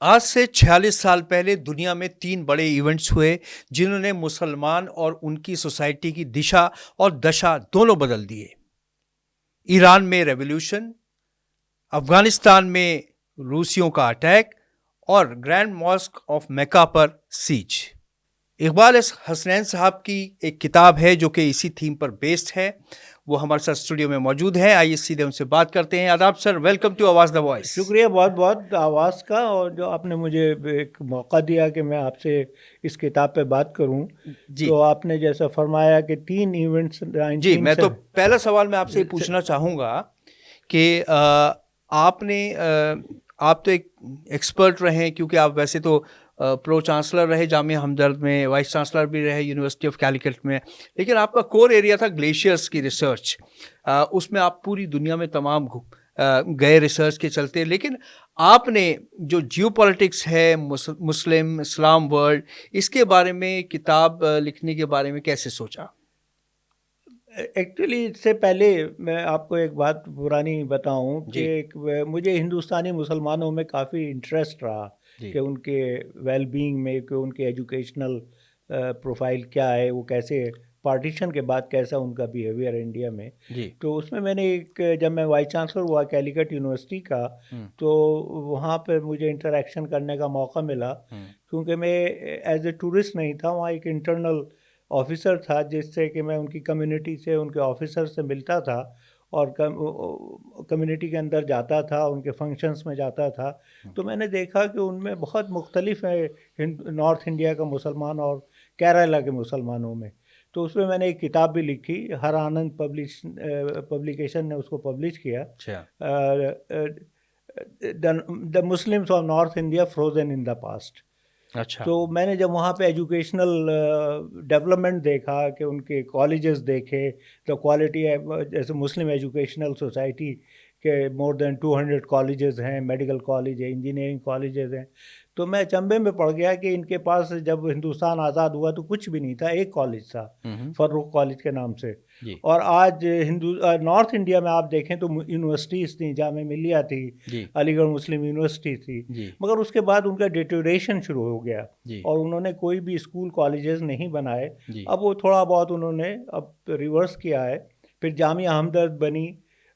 आज से 46 साल पहले दुनिया में 3 बड़े इवेंट्स हुए जिन्होंने मुसलमान और उनकी सोसाइटी की दिशा और दशा दोनों बदल दिए। ईरान में रेवोल्यूशन, अफगानिस्तान में रूसियों का अटैक और ग्रैंड मॉस्क ऑफ मक्का पर सीज। इकबाल एस हसनैन साहब की एक किताब है जो कि इसी थीम पर बेस्ड है। वो हमारे साथ स्टूडियो में मौजूद है। आइए सीधे उनसे बात करते हैं। आदाब सर, वेलकम टू आवाज द वॉइस। शुक्रिया बहुत बहुत आवाज़ का, और जो आपने मुझे एक मौका दिया कि मैं आपसे इस किताब पे बात करूं। जी तो आपने जैसा फरमाया कि 3 इवेंट्स जी, मैं तो 19 पहला सवाल मैं आपसे ये से पूछना चाहूँगा कि आपने आप तो एक एक्सपर्ट रहे हैं, क्योंकि आप वैसे तो प्रो चांसलर रहे जामिया हमदर्द में, वाइस चांसलर भी रहे यूनिवर्सिटी ऑफ कैलिकट में, लेकिन आपका कोर एरिया था ग्लेशियर्स की रिसर्च। उसमें आप पूरी दुनिया में तमाम गए रिसर्च के चलते, लेकिन आपने जो जियोपॉलिटिक्स है मुस्लिम इस्लाम वर्ल्ड, इसके बारे में किताब लिखने के बारे में कैसे सोचा? एक्चुअली इससे पहले मैं आपको एक बात पुरानी बताऊं कि जी मुझे हिंदुस्तानी मुसलमानों में काफ़ी इंटरेस्ट रहा जी कि उनके वेल बीइंग में, कि उनके एजुकेशनल प्रोफाइल क्या है, वो कैसे पार्टीशन के बाद कैसा उनका बिहेवियर है इंडिया में। जी। तो उसमें मैंने जब मैं वाइस चांसलर हुआ कैलिकट यूनिवर्सिटी का, हम्म तो वहाँ पर मुझे इंटरेक्शन करने का मौका मिला, हम्म क्योंकि मैं एज ए टूरिस्ट नहीं था वहाँ, एक इंटरनल ऑफिसर था जिससे कि मैं उनकी कम्युनिटी से, उनके ऑफिसर से मिलता था और कम्युनिटी के अंदर जाता था, उनके फंक्शंस में जाता था। हम्म। तो मैंने देखा कि उनमें बहुत मुख्तलिफ है नॉर्थ इंडिया का मुसलमान और केरला के मुसलमानों में। तो उसमें मैंने एक किताब भी लिखी, हर आनंद पब्लिकेशन ने उसको पब्लिश किया, अच्छा। The Muslims of north India frozen in the past. अच्छा। तो मैंने जब वहाँ पे एजुकेशनल डेवलपमेंट देखा, कि उनके कॉलेजेस देखे, तो क्वालिटी है, जैसे मुस्लिम एजुकेशनल सोसाइटी के मोर देन 200 कॉलेजेस हैं, मेडिकल कॉलेज है, इंजीनियरिंग कॉलेजेस हैं। तो मैं अचंभे में पड़ गया कि इनके पास जब हिंदुस्तान आज़ाद हुआ तो कुछ भी नहीं था, एक कॉलेज था, हम्म। फर्रुख कॉलेज के नाम से। जी और आज नॉर्थ इंडिया में आप देखें तो यूनिवर्सिटीज़ थी, जामिया मिलिया थी, जी अलीगढ़ मुस्लिम यूनिवर्सिटी थी। जी मगर उसके बाद उनका डिटोरेशन शुरू हो गया जी और उन्होंने कोई भी स्कूल कॉलेजेस नहीं बनाए। जी अब वो थोड़ा बहुत उन्होंने अब रिवर्स किया है। फिर जामिया हमदर्द बनी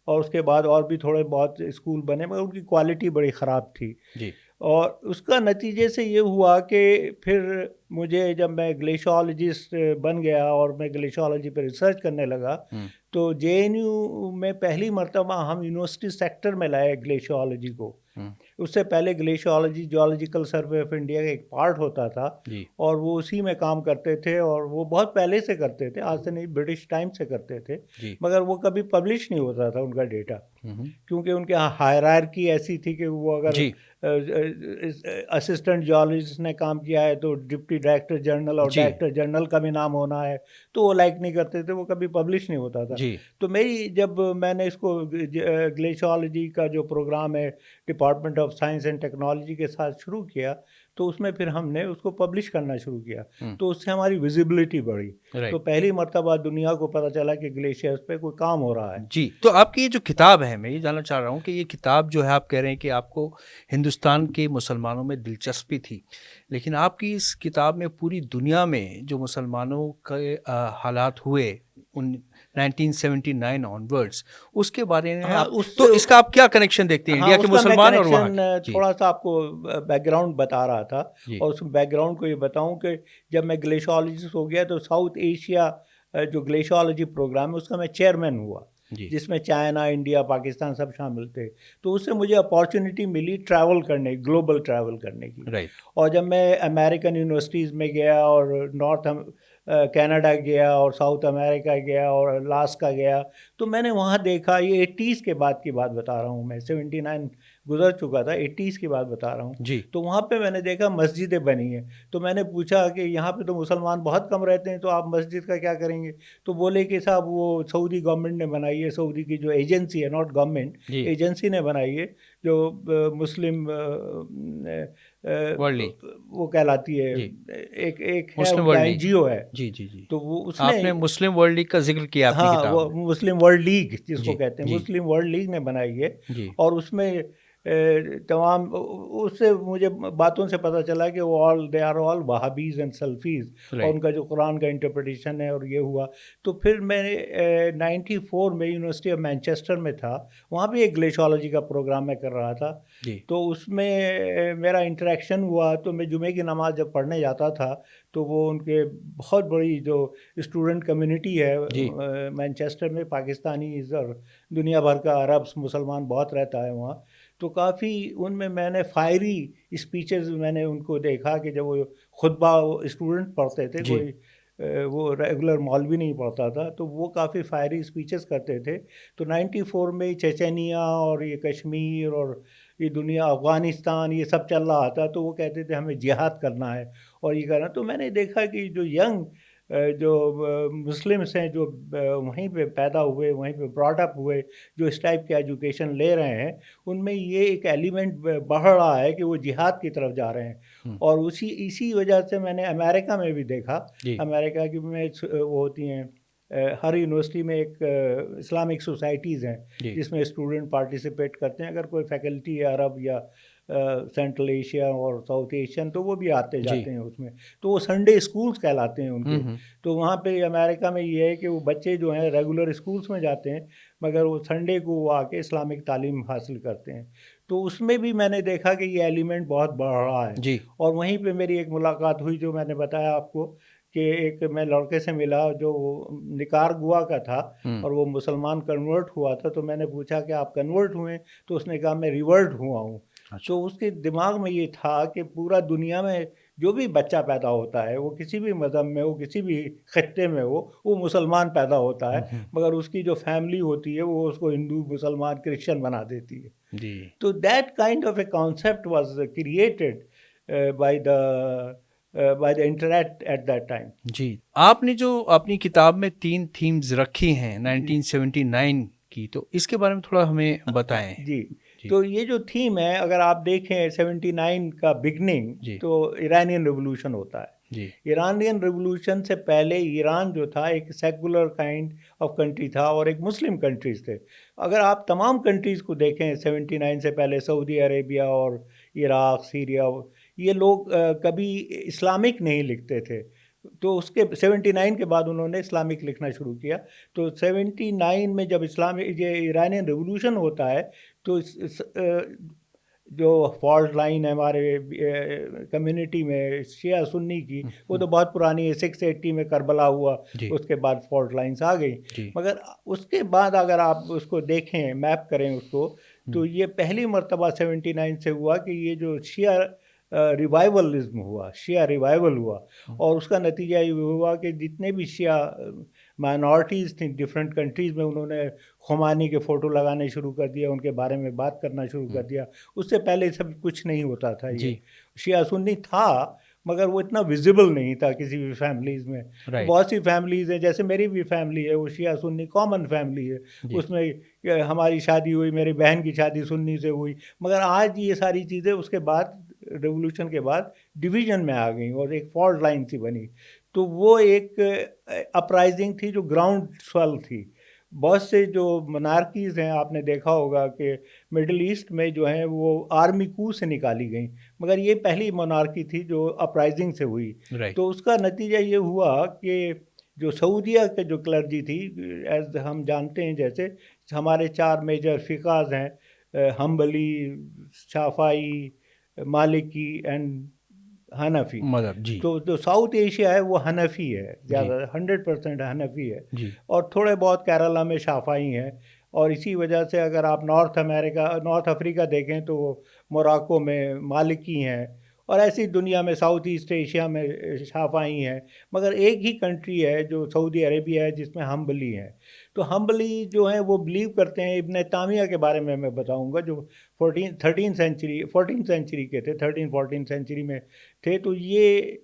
और उसके बाद और भी थोड़े बहुत स्कूल बने, मगर उनकी क्वालिटी बड़ी ख़राब थी। जी। और उसका नतीजे से ये हुआ कि फिर मुझे, जब मैं ग्लेशियोलॉजिस्ट बन गया और मैं ग्लेशियोलॉजी पर रिसर्च करने लगा, हम्म तो जेएनयू में पहली मर्तबा हम यूनिवर्सिटी सेक्टर में लाए ग्लेशियोलॉजी को। हम्म। उससे पहले glaciology geological survey of India का एक पार्ट होता था, जी। और वो उसी में काम करते थे, और वो बहुत पहले से करते थे, आज से नहीं, ब्रिटिश टाइम से करते थे। जी। मगर वो कभी पब्लिश नहीं होता था उनका डेटा, हम्म। क्योंकि उनके यहाँ हायरार्की ऐसी थी कि वो अगर जी असिस्टेंट जियोलॉजिस्ट ने काम किया है तो डिप्टी डायरेक्टर जनरल और जी डायरेक्टर जनरल का भी नाम होना है, तो वो लाइक नहीं करते थे, वो कभी पब्लिश नहीं होता था। जी। तो जब मैंने इसको ग्लेशियोलॉजी का जो प्रोग्राम है department of science and technology के साथ शुरू किया, तो उसमें फिर हमने उसको पब्लिश करना शुरू किया। तो उससे हमारी विजिबिलिटी बढ़ी। तो राइट। पहली मर्तबा दुनिया को पता चला कि ग्लेशियर्स पे कोई काम हो रहा है। जी, तो आपकी ये जो किताब है, मैं ये जानना चाह रहा हूँ कि ये किताब जो है, आप कह रहे हैं कि आपको हिंदुस्तान के मुसलमानों में दिलचस्पी थी, लेकिन आपकी इस किताब में पूरी दुनिया में जो मुसलमानों के हालात हुए उन 1979 ऑनवर्ड्स, उसके बारे में हाँ, आप, उससे तो इसका आप क्या कनेक्शन देखते हैं हाँ, इंडिया के उसका मैं मुसलमान और वहाँ कनेक्शन के? जी थोड़ा सा आपको बैकग्राउंड बता रहा था। जी और उस बैकग्राउंड को ये बताऊं कि जब मैं ग्लेशियोलॉजिस्ट हो गया तो साउथ एशिया जो ग्लेशियोलॉजी प्रोग्राम है उसका मैं चेयरमैन हुआ, जी। जिसमें चाइना, इंडिया, पाकिस्तान सब शामिल थे। तो उससे मुझे अपॉर्चुनिटी मिली ट्रैवल करने, ग्लोबल ट्रैवल करने की। राइट। और जब मैं अमेरिकन यूनिवर्सिटीज़ में गया और कनाडा गया और साउथ अमेरिका गया और अलास्का गया, तो मैंने वहाँ देखा, ये 80s के बाद की बात बता रहा हूँ मैं, 79 गुजर चुका था, 80s की बात बता रहा हूँ। जी तो वहाँ पे मैंने देखा मस्जिदें बनी हैं। तो मैंने पूछा कि यहाँ पे तो मुसलमान बहुत कम रहते हैं, तो आप मस्जिद का क्या करेंगे? तो बोले कि साहब वो सऊदी गवर्नमेंट ने बनाई है, सऊदी की जो एजेंसी है, नॉट गवर्नमेंट, जी। एजेंसी ने बनाई है, जो मुस्लिम वर्ल्ड लीग। वो कहलाती है, जी। एक एक है मुस्लिम उनका वर्ल्ड लीग। एनजीओ है। जी जी जी। तो वो उसने, आपने मुस्लिम वर्ल्ड लीग का जिक्र किया अपनी हाँ, किताब वो में। मुस्लिम वर्ल्ड लीग जिसको जी कहते हैं, जी मुस्लिम वर्ल्ड लीग ने बनाई है। जी और उसमें तमाम उससे मुझे बातों से पता चला कि वो दे आर ऑल वहाबीज़ एंड सल्फीज़, और राइट। उनका जो कुरान का इंटरप्रिटेशन है और ये हुआ। तो फिर मैंने 94 में यूनिवर्सिटी ऑफ मैनचेस्टर में था, वहाँ भी एक ग्लेशियोलॉजी का प्रोग्राम मैं कर रहा था। जी। तो उसमें मेरा इंटरेक्शन हुआ, तो मैं जुमे की नमाज़ जब पढ़ने जाता था तो वो उनके बहुत बड़ी जो स्टूडेंट कम्युनिटी है जी। मैनचेस्टर में, पाकिस्तानीज़ और दुनिया भर का अरब्स मुसलमान बहुत रहता है वहाँ। तो काफ़ी उनमें मैंने फायरी स्पीचेस मैंने उनको देखा कि जब वो खुतबा स्टूडेंट पढ़ते थे, जी। कोई वो रेगुलर मौलवी नहीं पढ़ता था, तो वो काफ़ी फायरी स्पीचेस करते थे। तो 94 में चेचेनिया और ये कश्मीर और ये दुनिया अफ़गानिस्तान ये सब चल रहा था, तो वो कहते थे हमें जिहाद करना है और ये करना। तो मैंने देखा कि जो यंग जो मुस्लिम्स हैं, जो वहीं पे पैदा हुए, वहीं पे ब्रॉट अप हुए, जो इस टाइप की एजुकेशन ले रहे हैं, उनमें ये एक एलिमेंट बढ़ रहा है कि वो जिहाद की तरफ जा रहे हैं। हुँ। और इसी वजह से मैंने अमेरिका में भी देखा। जी। अमेरिका की में वो होती हैं हर यूनिवर्सिटी में एक इस्लामिक सोसाइटीज़ हैं जी। जिसमें स्टूडेंट पार्टिसिपेट करते हैं। अगर कोई फैकल्टी है अरब या सेंट्रल एशिया और साउथ एशियन, तो वो भी आते जी। जाते हैं उसमें। तो वो संडे स्कूल्स कहलाते हैं हुँ, उनके। हुँ। तो वहाँ पे अमेरिका में ये है कि वो बच्चे जो हैं रेगुलर स्कूल्स में जाते हैं, मगर वो संडे को वो आके इस्लामिक तालीम हासिल करते हैं। तो उसमें भी मैंने देखा कि ये एलिमेंट बहुत बढ़ रहा है। जी। और वहीं पे मेरी एक मुलाकात हुई, जो मैंने बताया आपको कि एक मैं लड़के से मिला जो निकारागुआ का था हुँ। और वो मुसलमान कन्वर्ट हुआ था। तो मैंने पूछा कि आप कन्वर्ट हुए? तो उसने कहा मैं रिवर्ट हुआ हूँ। अच्छा। तो उसके दिमाग में ये था कि पूरा दुनिया में जो भी बच्चा पैदा होता है, वो किसी भी मज़हब में हो, किसी भी ख़ित्ते में हो, वो मुसलमान पैदा होता है, हुँ, हुँ। मगर उसकी जो फैमिली होती है वो उसको हिंदू, मुसलमान, क्रिश्चियन बना देती है। जी। तो that kind of a concept was created by the internet at that time. जी। आपने जो अपनी किताब में 3 थीम्स रखी हैं जी। 1979 की, तो इसके बारे में थोड़ा हमें बताएँ? जी, जी। तो ये जो थीम है, अगर आप देखें 79 का बिगनिंग, जी। तो इरानियन रिवॉल्यूशन होता है। जी। इरानियन रिवॉल्यूशन से पहले ईरान जो था एक सेकुलर काइंड ऑफ कंट्री था और एक मुस्लिम कंट्रीज़ थे। अगर आप तमाम कंट्रीज़ को देखें 79 से पहले, सऊदी अरेबिया और इराक़, सीरिया, ये लोग कभी इस्लामिक नहीं लिखते थे। तो उसके 79 के बाद उन्होंने इस्लामिक लिखना शुरू किया। तो 79 में जब ये इरानियन रिवॉल्यूशन होता है, तो जो फॉल्ट लाइन है हमारे कम्युनिटी में शिया सुन्नी की, हुँ, वो हुँ। तो बहुत पुरानी है। 680 में करबला हुआ, जी। उसके बाद फॉल्ट लाइन्स आ गई। जी। मगर उसके बाद अगर आप उसको देखें, मैप करें उसको, तो हुँ। ये पहली मर्तबा 79 से हुआ कि ये जो शिया रिवाइवलिज्म हुआ, शिया रिवाइवल हुआ। हुँ। और उसका नतीजा ये हुआ कि जितने भी शिया माइनॉरिटीज़ थी डिफरेंट कंट्रीज़ में, उन्होंने खुमानी के फ़ोटो लगाने शुरू कर दिया, उनके बारे में बात करना शुरू कर हुँ। दिया। उससे पहले सब कुछ नहीं होता था जी। ये। शिया सुन्नी था, मगर वो इतना विज़िबल नहीं था किसी भी फैमिलीज़ में। तो राइट। बहुत सी फैमिलीज़ हैं, जैसे मेरी भी फैमिली है, वो शिया सुन्नी कॉमन फैमिली है। जी। उसमें हमारी शादी हुई, मेरी बहन की शादी सुन्नी से हुई। मगर आज ये सारी चीज़ें उसके बाद, रिवॉल्यूशन के बाद, डिवीज़न में आ गई और एक फॉल्ट लाइन सी बनी। तो वो एक अपराइजिंग थी जो ग्राउंड स्वेल थी। बहुत से जो मोनार्कीज़ हैं, आपने देखा होगा कि मिडल ईस्ट में जो हैं वो आर्मी कू से निकाली गई, मगर ये पहली मोनार्की थी जो अपराइजिंग से हुई। राइट। तो उसका नतीजा ये हुआ कि जो सऊदीया के जो क्लर्जी थी, एज़ हम जानते हैं, जैसे हमारे 4 मेजर फ़िक़ाज़ हैं, हम्बली, शाफ़ाई, मालिकी एंड हनफ़ी। मदर जी। तो जो साउथ एशिया है वो हनफ़ी है, जी। ज़्यादा 100% हनफ़ी है। जी। और थोड़े बहुत केरला में शाफ़ाई हैं। और इसी वजह से अगर आप नॉर्थ अफ्रीका देखें, तो वो मोरक्को में मालिकी हैं। और ऐसी दुनिया में साउथ ईस्ट एशिया में शाफ़ाई हैं। मगर एक ही कंट्री है जो सऊदी अरेबिया है, जिसमें हम्बली हैं। तो हम्बली जो हैं वो बिलीव करते हैं, इब्न तामिया के बारे में मैं बताऊंगा, जो 14th सेंचुरी के थे, 13-14 सेंचुरी में थे। तो ये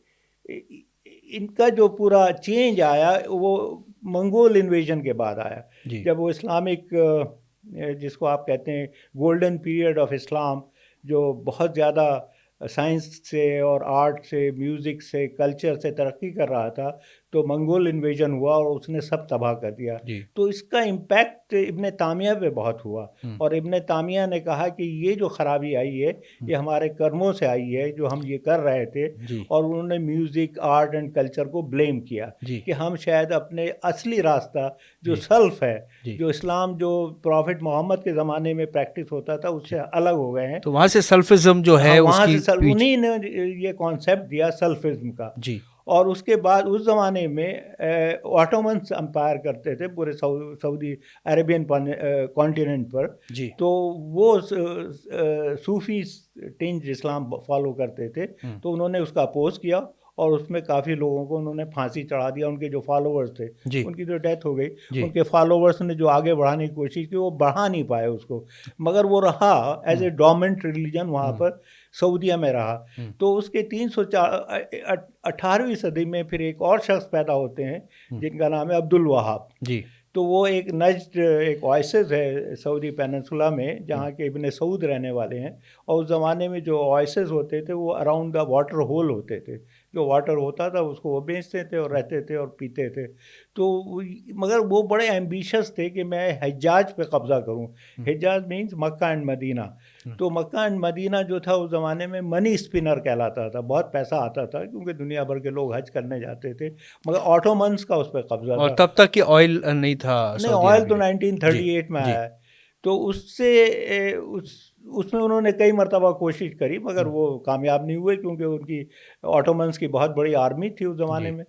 इनका जो पूरा चेंज आया, वो मंगोल इन्वेजन के बाद आया। जी। जब वो इस्लामिक जिसको आप कहते हैं गोल्डन पीरियड ऑफ इस्लाम, जो बहुत ज़्यादा साइंस से और आर्ट से, म्यूज़िक से, कल्चर से तरक्की कर रहा था, तो मंगोल इन्वेजन हुआ और उसने सब तबाह कर दिया। जी। तो इसका इम्पैक्ट इब्न तामिया पे बहुत हुआ और इब्न तामिया ने कहा कि ये जो खराबी आई है ये हमारे कर्मों से आई है जो हम ये कर रहे थे। जी। और उन्होंने म्यूज़िक, आर्ट एंड कल्चर को ब्लेम किया जी। कि हम शायद अपने असली रास्ता जो जी। सल्फ है, जी। जो इस्लाम जो प्रॉफिट मोहम्मद के ज़माने में प्रैक्टिस होता था उससे अलग हो गए हैं। तो वहाँ से सल्फिज्म जो है वहाँ उसकी से उन्हीं ने ये कॉन्सेप्ट दिया सल्फिज्म का। जी। और उसके बाद उस ज़माने में ऑटोमन्स अंपायर करते थे पूरे सऊदी अरेबियन कॉन्टिनेंट पर। जी। तो वो सूफी टिंज इस्लाम फॉलो करते थे। तो उन्होंने उसका अपोज किया और उसमें काफ़ी लोगों को उन्होंने फांसी चढ़ा दिया। उनके जो फॉलोअर्स थे जी। उनकी तो डेथ हो गई। जी। उनके फॉलोअर्स ने जो आगे बढ़ाने की कोशिश की वो बढ़ा नहीं पाए उसको, मगर वो रहा एज ए डोमिनेंट रिलीजन वहाँ पर सऊदीया में रहा। तो उसके 18वीं सदी में फिर एक और शख्स पैदा होते हैं जिनका नाम है अब्दुल वहाब। जी। तो वो एक नज्द एक ओएसिस है सऊदी पेनिनसुला में जहाँ के इब्न सऊद रहने वाले हैं। और उस ज़माने में जो ओएसिस होते थे वो अराउंड द वाटर होल होते थे। जो वाटर होता था उसको वो बेचते थे और रहते थे और पीते थे। तो मगर वो बड़े एम्बिशियस थे कि मैं हिजाज पे कब्ज़ा करूं। हिजाज मीन्स मक्का एंड मदीना। तो मक्का एंड मदीना जो था उस ज़माने में मनी स्पिनर कहलाता था, बहुत पैसा आता था क्योंकि दुनिया भर के लोग हज करने जाते थे, मगर ऑटोमन्स का उस पर कब्ज़ा और था। तब तक कि ऑयल नहीं था नहीं, सऊदी ऑयल तो अरब में। 1938 में जी। आया है। तो उससे उसमें उन्होंने कई मरतबा कोशिश करी मगर वो कामयाब नहीं हुए क्योंकि उनकी ऑटोमन्स की बहुत बड़ी आर्मी थी उस ज़माने जी। में।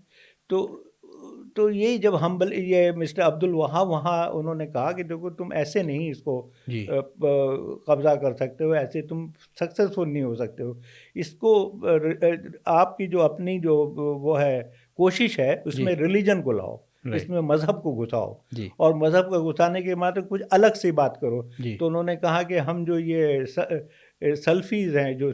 तो यही जब हम ये मिस्टर अब्दुल वहाब वहाँ उन्होंने कहा कि देखो तुम ऐसे नहीं इसको जी। कब्ज़ा कर सकते हो, ऐसे तुम सक्सेसफुल नहीं हो सकते हो। इसको आपकी जो अपनी जो वो है कोशिश है उसमें जी। रिलीजन को लाओ, राइट। इसमें मज़हब को घुसाओ जी। और मज़हब को घुसाने के बाद कुछ अलग सी बात करो। जी। तो उन्होंने कहा कि हम जो ये सल्फीज़ हैं जो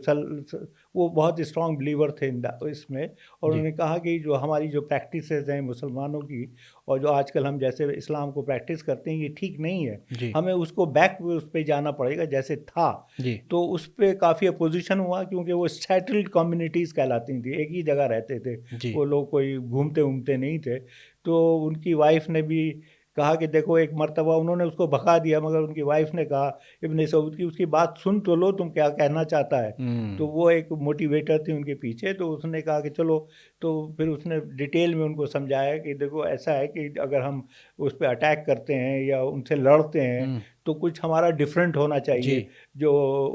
वो बहुत स्ट्रॉन्ग बिलीवर थे इसमें। और जी। उन्होंने कहा कि जो हमारी जो प्रैक्टिसेस हैं मुसलमानों की और जो आजकल हम जैसे इस्लाम को प्रैक्टिस करते हैं ये ठीक नहीं है। जी। हमें उसको बैक उस पर जाना पड़ेगा जैसे था। जी। तो उस पर काफ़ी अपोजिशन हुआ क्योंकि वो सेटल्ड कम्युनिटीज़ कहलाती थी, एक ही जगह रहते थे जी। वो लोग, कोई घूमते घूमते नहीं थे। तो उनकी वाइफ ने भी कहा कि देखो, एक मर्तबा उन्होंने उसको भगा दिया मगर उनकी वाइफ ने कहा इब्न सऊद की, उसकी बात सुन तो लो, तुम क्या कहना चाहता है। तो वो एक मोटिवेटर थी उनके पीछे। तो उसने कहा कि चलो, तो फिर उसने डिटेल में उनको समझाया कि देखो ऐसा है कि अगर हम उस पर अटैक करते हैं या उनसे लड़ते हैं तो कुछ हमारा डिफरेंट होना चाहिए जी। जो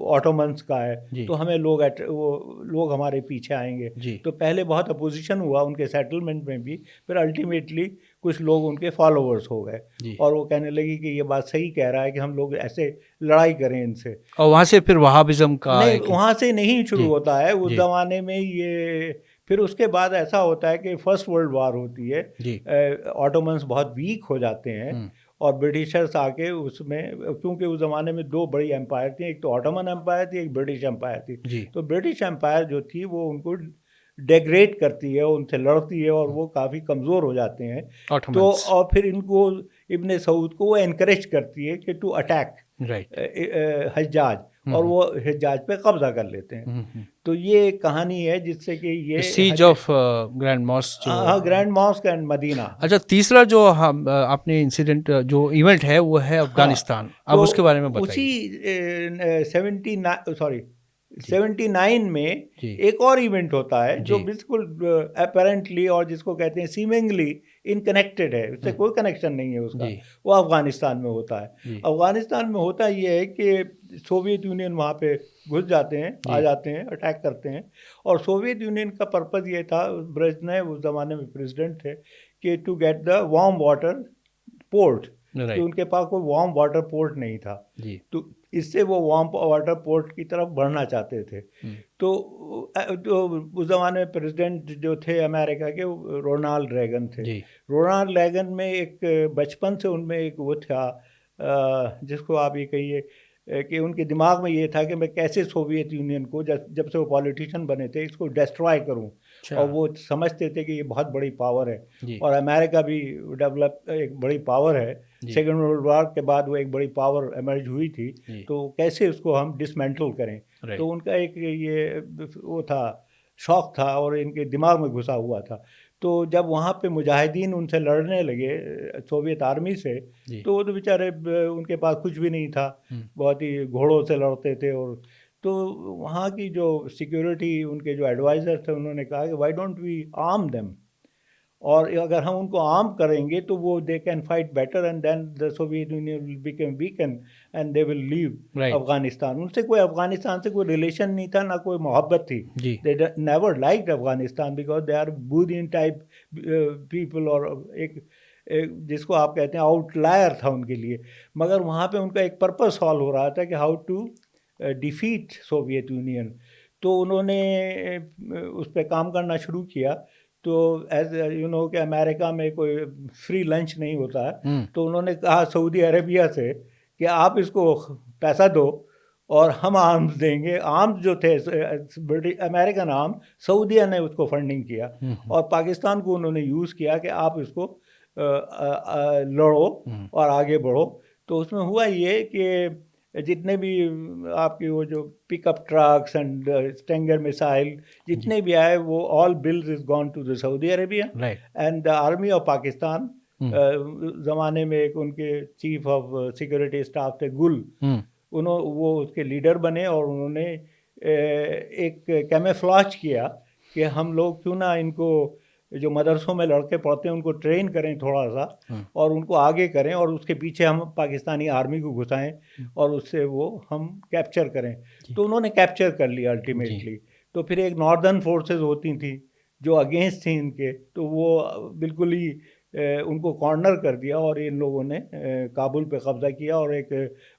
ऑटोमन्स का है। जी। तो हमें वो लोग हमारे पीछे आएंगे। जी। तो पहले बहुत अपोजिशन हुआ उनके सेटलमेंट में भी, फिर अल्टीमेटली कुछ लोग उनके फॉलोअर्स हो गए जी। और वो कहने लगी कि ये बात सही कह रहा है कि हम लोग ऐसे लड़ाई करें इनसे। और वहाँ से फिर वहाबिज्म का नहीं, एक वहाँ से नहीं शुरू जी। होता है उस जी। ज़माने में ये। फिर उसके बाद ऐसा होता है कि फर्स्ट वर्ल्ड वार होती है। जी। ऑटोमन्स बहुत वीक हो जाते हैं और ब्रिटिशर्स आके उसमें, क्योंकि उस ज़माने में दो बड़ी एम्पायर थी, एक तो ऑटोमन एम्पायर थी, एक ब्रिटिश एम्पायर थी। जी। तो ब्रिटिश एम्पायर जो थी वो उनको डेग्रेड करती है, उनसे लड़ती है और वो काफ़ी कमज़ोर हो जाते हैं। तो ऑटोमन्स। और फिर इनको इब्न सऊद को वो एनकरेज करती है कि टू अटैक राइट। हज्जाज, और वो हज्जाज पे कब्जा कर लेते हैं। तो ये एक कहानी है जिससे कि ये सीज ऑफ ग्रैंड मॉस्क जो हाँ, ग्रैंड मॉस्क एंड मदीना। अच्छा, तीसरा जो हम आपने इंसिडेंट जो इवेंट है वो है हाँ, अफगानिस्तान। अब तो उसके बारे में उसी बताइए। 79 में जी। एक और इवेंट होता है जो जी। बिल्कुल अपेरेंटली और जिसको कहते हैं सीमिंगली इनकनेक्टेड है, उससे कोई कनेक्शन नहीं है उसका। जी। वो अफगानिस्तान में होता है। जी। अफगानिस्तान में होता ये है कि सोवियत यूनियन वहाँ पे घुस जाते हैं, आ जाते हैं, अटैक करते हैं। और सोवियत यूनियन का पर्पज़ ये था, ब्रेजनेव उस ज़माने में प्रेसिडेंट थे, कि to get the warm water port, कि उनके पास कोई वार्म वाटर पोर्ट नहीं था। जी। तो इससे वो वार्म वाटर पोर्ट की तरफ बढ़ना चाहते थे। तो उस ज़माने में प्रेसिडेंट जो थे अमेरिका के, रोनाल्ड रेगन थे। जी। रोनाल्ड रेगन में एक बचपन से उनमें एक वो था, जिसको आप ये कहिए कि उनके दिमाग में ये था कि मैं कैसे सोवियत यूनियन को, जब से वो पॉलिटिशियन बने थे, इसको डिस्ट्रॉय करूं। और वो समझते थे कि ये बहुत बड़ी पावर है जी। और अमेरिका भी डेवलप एक बड़ी पावर है। सेकेंड वर्ल्ड वॉर के बाद वो एक बड़ी पावर एमर्ज हुई थी। तो कैसे उसको हम डिसमेंटल करें। तो उनका एक ये वो था शौक था और इनके दिमाग में घुसा हुआ था। तो जब वहाँ पे मुजाहिदीन उनसे लड़ने लगे सोवियत आर्मी से, जी। तो वो तो बेचारे उनके पास कुछ भी नहीं था, बहुत ही घोड़ों से लड़ते थे। और तो वहाँ की जो सिक्योरिटी, उनके जो एडवाइज़र थे, उन्होंने कहा कि why don't we arm them, और अगर हम उनको आर्म करेंगे तो वो they can fight better and then the Soviet Union will become weaken and they will leave right. Afghanistan. उनसे कोई अफगानिस्तान से कोई रिलेशन नहीं था, ना कोई मोहब्बत थी। जी। They never liked Afghanistan because they are Bedouin type people, और एक जिसको आप कहते हैं आउटलायर था उनके लिए। मगर वहाँ पे उनका एक पर्पस सॉल्व हो रहा था कि how to defeat Soviet Union. तो उन्होंने उस पर काम करना शुरू किया। तो एज यू नो कि अमेरिका में कोई फ्री लंच नहीं होता है, तो उन्होंने कहा सऊदी अरेबिया से कि आप इसको पैसा दो और हम आर्म्स देंगे। आर्म्स जो थे ब्रिटिश अमेरिकन आर्म, सऊदिया ने उसको फंडिंग किया, और पाकिस्तान को उन्होंने यूज़ किया कि आप इसको लड़ो और आगे बढ़ो। तो उसमें हुआ ये कि जितने भी आपकी वो जो pickup trucks and Stinger missile जितने भी आए, वो all bills is gone to the Saudi Arabia right. And the army of Pakistan. ज़माने में एक उनके चीफ ऑफ सिक्योरिटी स्टाफ थे गुल, वो उसके लीडर बने, और उन्होंने एक कैमेफ्लॉज किया कि हम लोग क्यों ना इनको जो मदरसों में लड़के पढ़ते हैं उनको ट्रेन करें थोड़ा सा, और उनको आगे करें, और उसके पीछे हम पाकिस्तानी आर्मी को घुसाएं और उससे वो हम कैप्चर करें। तो उन्होंने कैप्चर कर लिया अल्टीमेटली। तो फिर एक नॉर्दर्न फोर्सेस होती थी जो अगेंस्ट थी इनके, तो वो बिल्कुल ही उनको कॉर्नर कर दिया, और इन लोगों ने काबुल पे कब्जा किया, और एक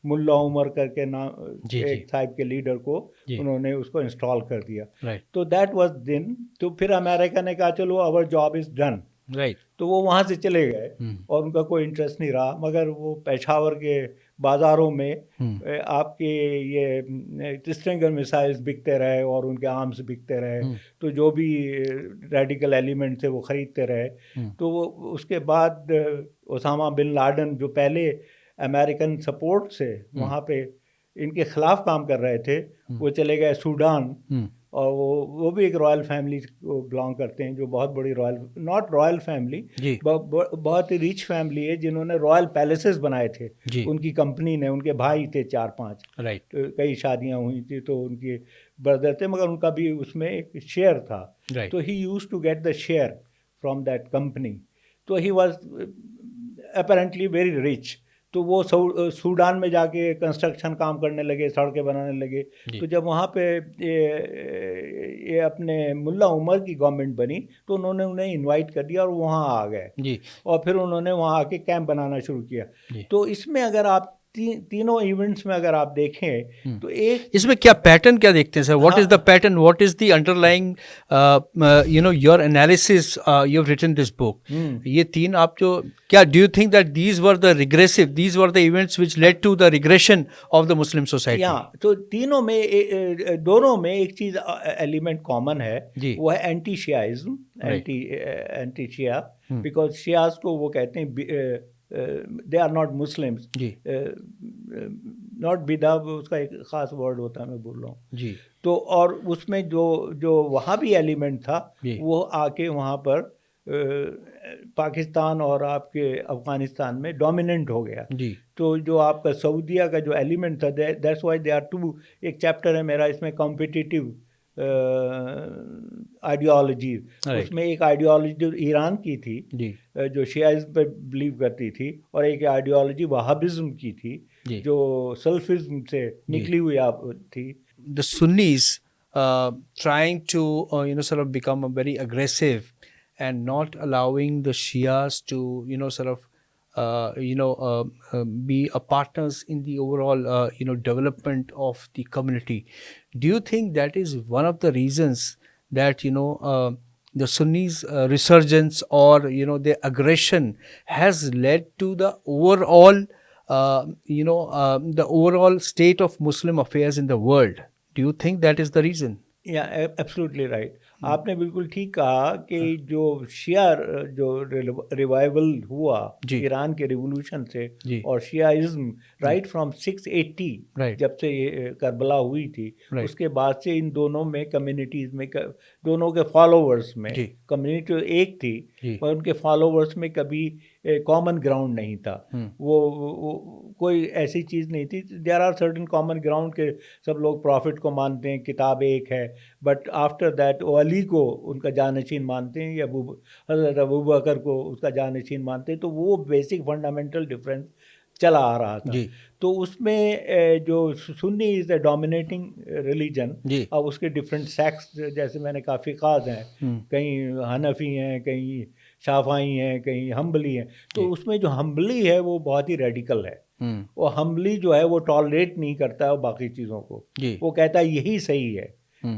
मुल्ला उमर करके नाम एक टाइप के लीडर को उन्होंने उसको इंस्टॉल कर दिया। तो दैट वाज दिन। तो फिर अमेरिका ने कहा चलो our job is done, right. तो वो वहाँ से चले गए, और उनका कोई इंटरेस्ट नहीं रहा। मगर वो पेशावर के बाज़ारों में आपके ये स्ट्रिंगर मिसाइल्स बिकते रहे और उनके आर्म्स बिकते रहे। तो जो भी रेडिकल एलिमेंट थे वो ख़रीदते रहे। तो वो उसके बाद ओसामा बिन लादेन जो पहले अमेरिकन सपोर्ट से वहाँ पे इनके ख़िलाफ़ काम कर रहे थे, वो चले गए सूडान, और वो भी एक रॉयल फैमिली को बिलोंग करते हैं, जो बहुत बड़ी नॉट रॉयल फैमिली, बहुत ही रिच फैमिली है, जिन्होंने रॉयल पैलेसेस बनाए थे उनकी कंपनी ने। उनके भाई थे 4-5, तो कई शादियां हुई थी, तो उनके ब्रदर थे, मगर उनका भी उसमें एक शेयर था। तो he used to get the share from that company. तो he was apparently very rich. तो वो सूडान में जाके कंस्ट्रक्शन काम करने लगे, सड़कें बनाने लगे। तो जब वहाँ पे ये अपने मुल्ला उमर की गवर्नमेंट बनी, तो उन्होंने उन्हें इनवाइट कर दिया और वहाँ आ गए, और फिर उन्होंने वहाँ आके कैंप बनाना शुरू किया। तो इसमें अगर आप तीनों इवेंट्स में अगर आप देखें, तो एक इसमें क्या पैटर्न क्या देखते हैं sir? What is the pattern, what is the underlying your analysis, you have written this book. ये तीन आप जो क्या do you think that these were the regressive, these were the events which led to the regression of the Muslim society? तो तीनों में दोनों में एक चीज एलिमेंट कॉमन है, वो है anti Shiaism, anti Shia, because Shias को वो कहते हैं they are not Muslims, not बिदा, उसका एक ख़ास वर्ड होता है, मैं बोल रहा हूँ जी। तो और उसमें जो वहाँ भी एलिमेंट था, वो आके वहाँ पर पाकिस्तान और आपके अफ़गानिस्तान में डोमिनेंट हो गया जी। तो जो आपका सऊदीया का जो एलिमेंट था, that's why they are two, एक चैप्टर है मेरा इसमें कॉम्पिटिटिव आइडियोलॉजी, उसमें एक आइडियोलॉजी जो ईरान की थी जो शियाइज्म पे बिलीव करती थी, और एक आइडियोलॉजी वहाबिज्म की थी जो सल्फिज्म से निकली हुई थी। The Sunnis trying to sort of become a very aggressive and not allowing the Shias to sort of be a partners in the overall development of the community. Do you think that is one of the reasons that the Sunnis resurgence or their aggression has led to the overall the overall state of Muslim affairs in the world? Do you think that is the reason? या absolutely right. आपने बिल्कुल ठीक कहा कि जो शिया जो revival हुआ जी। Iran के रिवोल्यूशन से, जी। और शियाइज्म राइट फ्रॉम 680 राइट। जब से ये करबला हुई थी, राइट। उसके बाद से इन दोनों में कम्युनिटीज़ में दोनों के फॉलोवर्स में जी। कम्युनिटी एक थी, जी। पर उनके फॉलोवर्स में कभी कॉमन ग्राउंड नहीं था। वो कोई ऐसी चीज़ नहीं थी। There are certain common ground के सब लोग प्रॉफिट को मानते हैं, किताब एक है, बट आफ्टर दैट वो अली को उनका जानशीन मानते हैं, या हज़रत अबू बकर को उसका जानशीन मानते हैं। तो वो बेसिक फंडामेंटल डिफरेंस चला आ रहा था। जी। तो उसमें जो Sunni is the dominating religion. जी। अब उसके डिफरेंट सेक्ट्स, जैसे मैंने कहा फ़िक़ात हैं, कहीं हनफी हैं, कहीं शाफ़ाई हैं, कहीं हम्बली हैं। तो जी। उसमें जो हम्बली है वो बहुत ही रेडिकल है। हम्म। वो हम्बली जो है वो टॉलरेट नहीं करता है बाकी चीज़ों को, जी। वो कहता है यही सही है।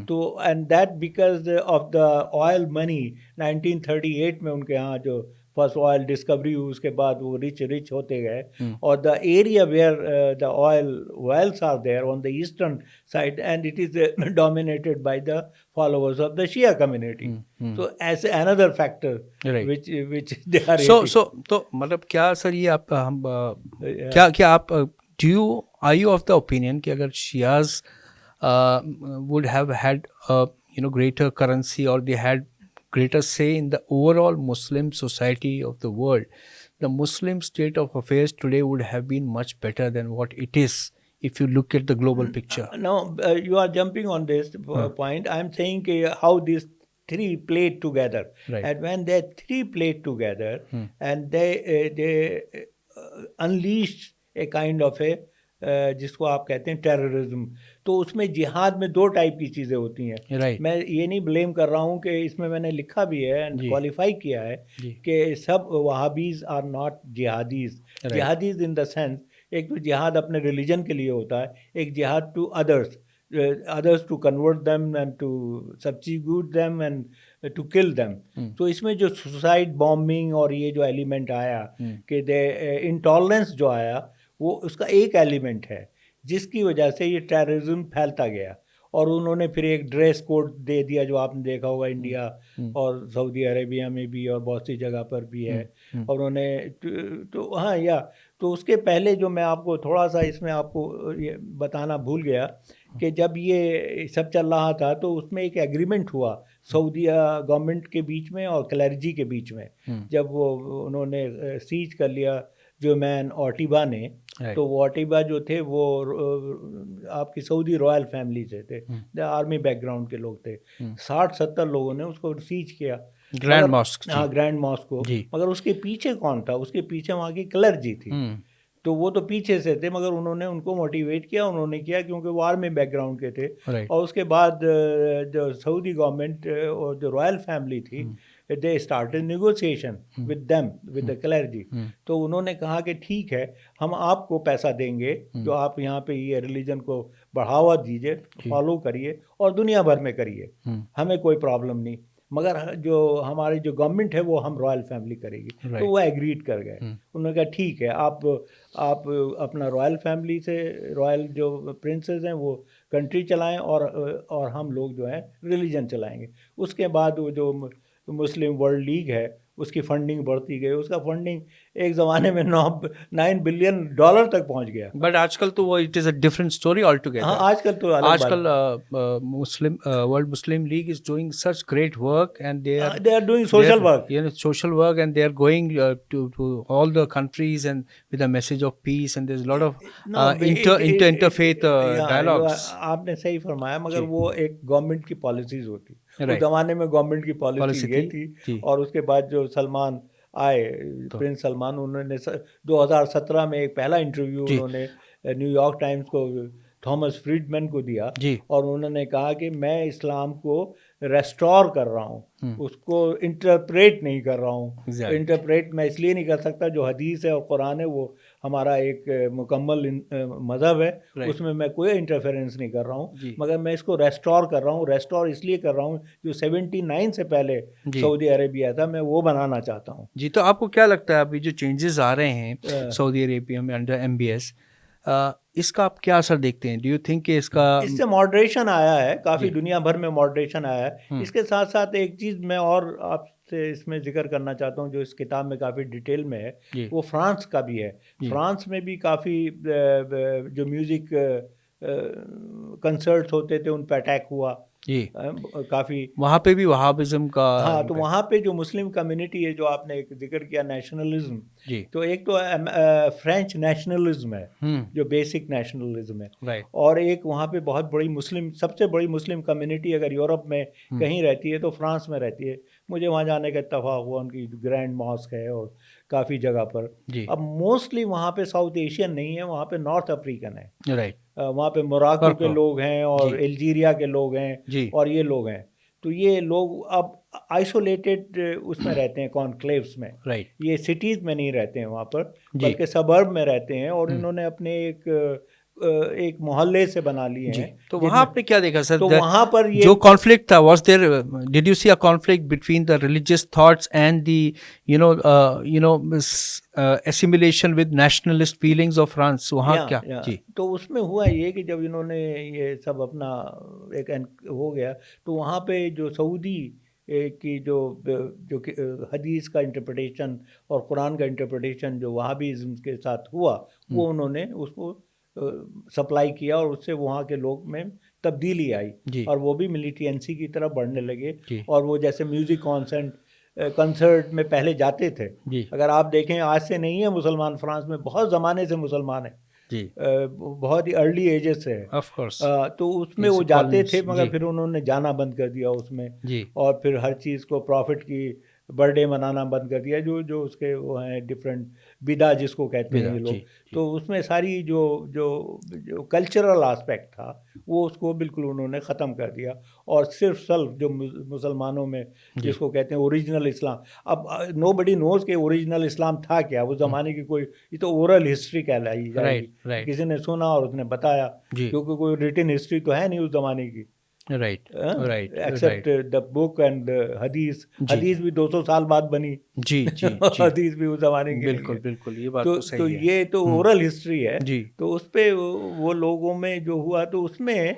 तो and that because of the oil money. 1938 में उनके यहाँ जो फर्स्ट ऑयल डिस्कवरी हुई, उसके बाद वो रिच होते गए, और the area where the oil wells are there on the eastern side, and it is dominated by the followers of the Shia community. So as another factor which they are so तो मतलब क्या sir, ये आप हम क्या आप are you of the opinion कि अगर Shias would have had greater currency, or they had greater say in the overall Muslim society of the world, the Muslim state of affairs today would have been much better than what it is if you look at the global picture? No, you are jumping on this point. I am saying how these three played together, Right. and when they three played together, and they unleashed a kind of a जिसको आप कहते हैं terrorism. तो उसमें जिहाद में दो type की चीज़ें होती हैं। Right. मैं ये नहीं ब्लेम कर रहा हूँ कि इसमें मैंने लिखा भी है एंड जी। क्वालिफाई किया है जी। कि सब Wahhabis are not jihadis. Right. Jihadis in the sense, एक तो जिहाद अपने रिलीजन के लिए होता है, एक जिहाद to others to convert them and to substitute them and to kill them. तो इसमें जो सुसाइड बॉम्बिंग और ये जो एलिमेंट आया कि इंटॉलरेंस जो आया, वो उसका एक एलिमेंट है जिसकी वजह से ये टेररिज्म फैलता गया। और उन्होंने फिर एक ड्रेस कोड दे दिया जो आपने देखा होगा इंडिया और सऊदी अरेबिया में भी और बहुत सी जगह पर भी है। और उन्होंने तो हाँ, या तो उसके पहले जो मैं आपको थोड़ा सा इसमें आपको ये बताना भूल गया कि जब ये सब चल रहा था तो उसमें एक एग्रीमेंट हुआ सऊदी गवर्नमेंट के बीच में और क्लर्जी के बीच में। जब वो उन्होंने सीज कर लिया जोमैन और टिबा ने, तो वो अटीबा जो थे वो आपकी सऊदी रॉयल फैमिली से थे, आर्मी बैकग्राउंड के लोग थे। 60-70 लोगों ने उसको सीज किया, ग्रैंड मॉस्क। हाँ, ग्रैंड मॉस्क को। मगर उसके पीछे कौन था? उसके पीछे वहाँ की क्लर्जी थी। तो वो तो पीछे से थे, मगर उन्होंने उनको मोटिवेट किया, उन्होंने किया क्योंकि वो आर्मी बैकग्राउंड के थे। और उसके बाद जो सऊदी गवर्नमेंट और जो रॉयल फैमिली थी, they started negotiation with them, with the clergy. तो उन्होंने कहा कि ठीक है, हम आपको पैसा देंगे जो आप यहाँ पे ये रिलीजन को बढ़ावा दीजिए, फॉलो करिए और दुनिया भर में करिए, हमें कोई प्रॉब्लम नहीं, मगर जो हमारी जो गवर्नमेंट है वो हम रॉयल फैमिली करेगी। तो वो एग्रीड कर गए। उन्होंने कहा ठीक है, आप अपना रॉयल फैमिली से, रॉयल जो प्रिंसेस हैं वो कंट्री चलाएं और हम लोग जो है रिलीजन चलाएंगे। उसके बाद वो जो मुस्लिम वर्ल्ड लीग है उसकी फंडिंग बढ़ती गई। उसका फंडिंग एक ज़माने में $9 बिलियन तक पहुंच गया। बट आजकल तो वो it is a different story all together. हाँ, आजकल तो आजकल Muslim world Muslim league is doing such great work and they are doing social work, social work, and they are going to all the countries and with a message of peace, and there's a lot of interfaith dialogues. आपने सही फरमाया, मगर वो एक government की policies होती। उस ज़माने में गवर्नमेंट की पॉलिसी ये थी। और उसके बाद जो सलमान आए, प्रिंस सलमान, उन्होंने 2017 में एक पहला इंटरव्यू उन्होंने न्यूयॉर्क टाइम्स को थॉमस फ्रीडमैन को दिया, और उन्होंने कहा कि मैं इस्लाम को रेस्टोर कर रहा हूँ, उसको इंटरप्रेट नहीं कर रहा हूँ। इंटरप्रेट मैं इसलिए नहीं कर सकता, जो हदीस है और कुरान है वो हमारा एक मुकम्मल मज़हब है, उसमें मैं कोई इंटरफेरेंस नहीं कर रहा हूँ, मगर मैं इसको रेस्टोर कर रहा हूँ। रेस्टोर इसलिए कर रहा हूँ जो 79 से पहले सऊदी अरेबिया था, मैं वो बनाना चाहता हूँ। जी, तो आपको क्या लगता है अभी जो चेंजेस आ रहे हैं सऊदी अरेबिया में अंडर MBS, इसका आप क्या असर देखते हैं? डू यू थिंक कि इसका इससे मॉडरेशन आया है, काफ़ी जी। दुनिया भर में मॉडरेशन आया है। इसके साथ साथ एक चीज़ मैं और आपसे इसमें जिक्र करना चाहता हूँ जो इस किताब में काफ़ी डिटेल में है, जी। वो फ्रांस का भी है। जी। फ्रांस में भी काफ़ी जो म्यूज़िक कंसर्ट्स होते थे उन पर अटैक हुआ जी। काफ़ी। वहाँ पे भी वहाबिज्म का हाँ, तो impact- वहाँ पे जो मुस्लिम कम्युनिटी है, जो आपने एक जिक्र किया नेशनलिज्म, जी। तो एक तो फ्रेंच नेशनलिज्म है जो बेसिक नेशनलिज्म है, राइट। और एक वहाँ पे बहुत बड़ी मुस्लिम, सबसे बड़ी मुस्लिम कम्युनिटी अगर यूरोप में कहीं रहती है तो फ्रांस में रहती है। मुझे वहाँ जाने का इत्तेफाक हुआ, उनकी ग्रैंड मॉस्क है और काफ़ी जगह पर। जी। अब मोस्टली वहाँ पे साउथ एशियन नहीं है, वहाँ पे नॉर्थ अफ्रीकन है। राइट। वहाँ पे मोराको के Morocco, लोग हैं और जी। अल्जीरिया के लोग हैं जी। और ये लोग हैं। तो ये लोग अब आइसोलेटेड उसमें रहते हैं, कॉन्क्लेव्स में। राइट। ये सिटीज़ में नहीं रहते हैं वहाँ पर, जी। बल्कि सबर्ब में रहते हैं, और इन्होंने अपने एक मोहल्ले से बना लिए जी। हैं तो वहाँ जिनमें। आपने क्या देखा सर? तो वहाँ पर ये जो कॉन्फ्लिक्ट था, was there did you see a conflict between the religious thoughts and the assimilation with nationalist feelings of France? वहाँ क्या? या जी। तो उसमें हुआ ये कि जब इन्होंने ये सब अपना हो गया, तो वहाँ पे जो सऊदी की जो हदीस का इंटरप्रिटेशन और कुरान का इंटरप्रिटेशन जो वहाबिज़्म के साथ हुआ, वो उन्होंने उसको सप्लाई किया और उससे वहाँ के लोग में तब्दीली आई, जी। और वो भी मिलिटेंसी की तरफ बढ़ने लगे। जी। और वो जैसे म्यूज़िक कंसर्ट में पहले जाते थे, जी। अगर आप देखें आज से नहीं है मुसलमान, फ्रांस में बहुत ज़माने से मुसलमान है, जी। बहुत ही अर्ली एजेस से है। Of course. तो उसमें वो जैसे जाते कॉलोनीज। थे, मगर जी। फिर उन्होंने जाना बंद कर दिया उसमें, जी। और फिर हर चीज़ को प्रॉफिट की बर्थडे मनाना बंद कर दिया, जो जो उसके वो हैं डिफरेंट बिदा जिसको कहते हैं विदा। ये जी। लोग। जी। तो उसमें सारी जो जो जो कल्चरल आस्पेक्ट था वो उसको बिल्कुल उन्होंने ख़त्म कर दिया, और सिर्फ जो मुसलमानों में जी। जिसको कहते हैं ओरिजिनल इस्लाम। अब नोबडी नोज़ के ओरिजिनल इस्लाम था क्या उस ज़माने की, कोई, ये तो ओरल हिस्ट्री कहलाई जाएगी, राइट। राइट। किसी ने सुना और उसने बताया, जी। क्योंकि कोई रिटन हिस्ट्री तो है नहीं उस ज़माने की, right. Right. Except right. The book and हदीस। जी। हदीस भी 200 साल बाद बनी। जी। जी। जी। हदीस भी उस ज़माने की नहीं बिल्कुल है। बिल्कुल, ये बात तो तो तो सही है। ये तो ओरल हिस्ट्री है। जी। तो उस पे वो लोगों में जो हुआ, तो उसमें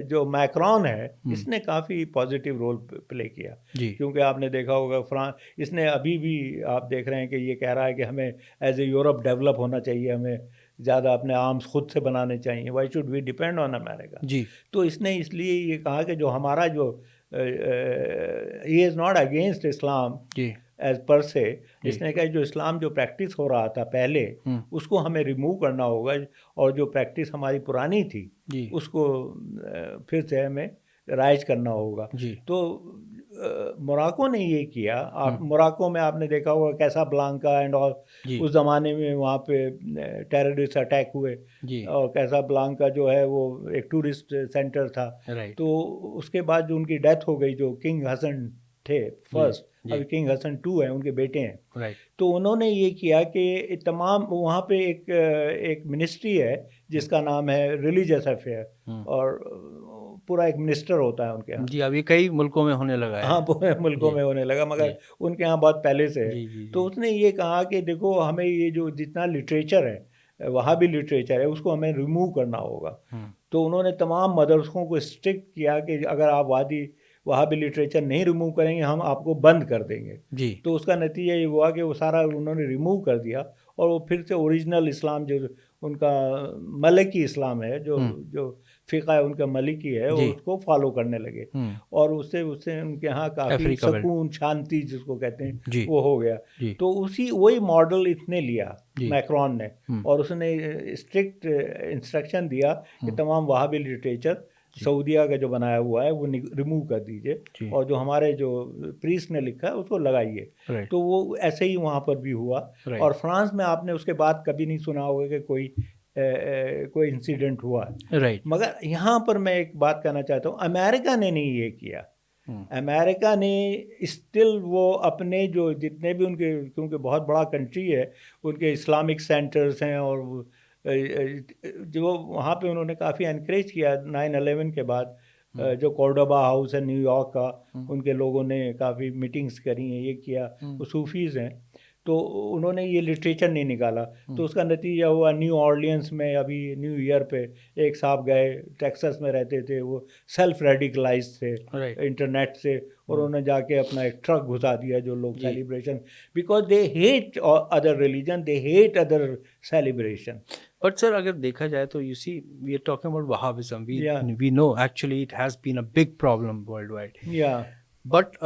जो मैक्रॉन है, इसने काफ़ी पॉजिटिव रोल प्ले किया। जी। क्योंकि आपने देखा होगा फ्रांस, इसने अभी भी आप देख रहे हैं कि ये कह रहा है कि हमें एज ए यूरोप डेवलप होना चाहिए, हमें ज़्यादा अपने आर्म्स खुद से बनाने चाहिए, why should we depend on America. जी। तो इसने इसलिए ये कहा कि जो हमारा जो he is not against Islam जी। एज पर से, इसने कहा जो इस्लाम जो प्रैक्टिस हो रहा था पहले, उसको हमें रिमूव करना होगा, और जो प्रैक्टिस हमारी पुरानी थी जी। उसको फिर से हमें राइज करना होगा। जी। तो मोराको ने ये किया। आप मोराको में आपने देखा होगा कैसा ब्लांका एंड ऑल, जी। उस ज़माने में वहाँ पे टेररिस्ट अटैक हुए, जी। और कैसा ब्लांका जो है वो एक टूरिस्ट सेंटर था। राइट। तो उसके बाद जो उनकी डेथ हो गई, जो किंग हसन थे फर्स्ट, जी। अभी किंग हसन 2 है, उनके बेटे हैं। राइट। तो उन्होंने ये किया कि तमाम वहाँ पे एक मिनिस्ट्री है जिसका नाम है रिलीजियस अफेयर, और पूरा एक मिनिस्टर होता है उनके यहाँ। जी, अभी कई मुल्कों में होने लगा है। हाँ, पूरे मुल्कों में होने लगा, मगर उनके यहाँ बहुत पहले से है। जी। जी। तो उसने ये कहा कि देखो, हमें ये जो जितना लिटरेचर है, वहाँ भी लिटरेचर है, उसको हमें रिमूव करना होगा। तो उन्होंने तमाम मदरसों को स्ट्रिक्ट किया कि अगर आप वहाँ भी लिटरेचर नहीं रिमूव करेंगे, हम आपको बंद कर देंगे। जी। तो उसका नतीजा ये हुआ कि वो सारा उन्होंने रिमूव कर दिया, और वो फिर से ओरिजिनल इस्लाम जो उनका मलिकी इस्लाम है, जो फ़िक़ा है उनका मलिकी है, जी। उसको फॉलो करने लगे, और उससे उनके यहाँ काफ़ी अफ्रीका में। सुकून, शांति जिसको कहते हैं, जी। वो हो गया। जी। तो वही मॉडल इसने लिया, जी। मैक्रॉन ने, और उसने स्ट्रिक्ट इंस्ट्रक्शन दिया कि तमाम वहाँ भी लिटरेचर सऊदिया का जो बनाया हुआ है वो रिमूव कर दीजिए, और जो हमारे जो प्रीस्ट ने लिखा है उसको लगाइए। तो वो ऐसे ही वहाँ पर भी हुआ। और फ्रांस में आपने उसके बाद कभी नहीं सुना होगा कि कोई इंसिडेंट हुआ है। राइट। मगर यहाँ पर मैं एक बात कहना चाहता हूँ, अमेरिका ने नहीं ये किया। अमेरिका ने स्टिल वो अपने जो जितने भी उनके, क्योंकि बहुत बड़ा कंट्री है, उनके इस्लामिक सेंटर्स हैं, और जो वहाँ पे उन्होंने काफ़ी एनकरेज किया 9/11 के बाद। जो कॉर्डोबा हाउस है न्यूयॉर्क का, उनके लोगों ने काफ़ी मीटिंग्स करी हैं, ये किया, वो सूफीज़ हैं। तो उन्होंने ये लिटरेचर नहीं निकाला, तो उसका नतीजा हुआ न्यू ऑर्लियंस में अभी न्यू ईयर पे एक साहब गए, टेक्सास में रहते थे, वो सेल्फ रेडिकलाइज थे इंटरनेट से, और उन्होंने जाके अपना एक ट्रक घुसा दिया जो लोग celebration, because they hate other religion, they hate other celebration. But sir, अगर देखा जाए तो you see, we are talking about Wahhabism. Yeah. We know actually it has been a big problem worldwide. Yeah. But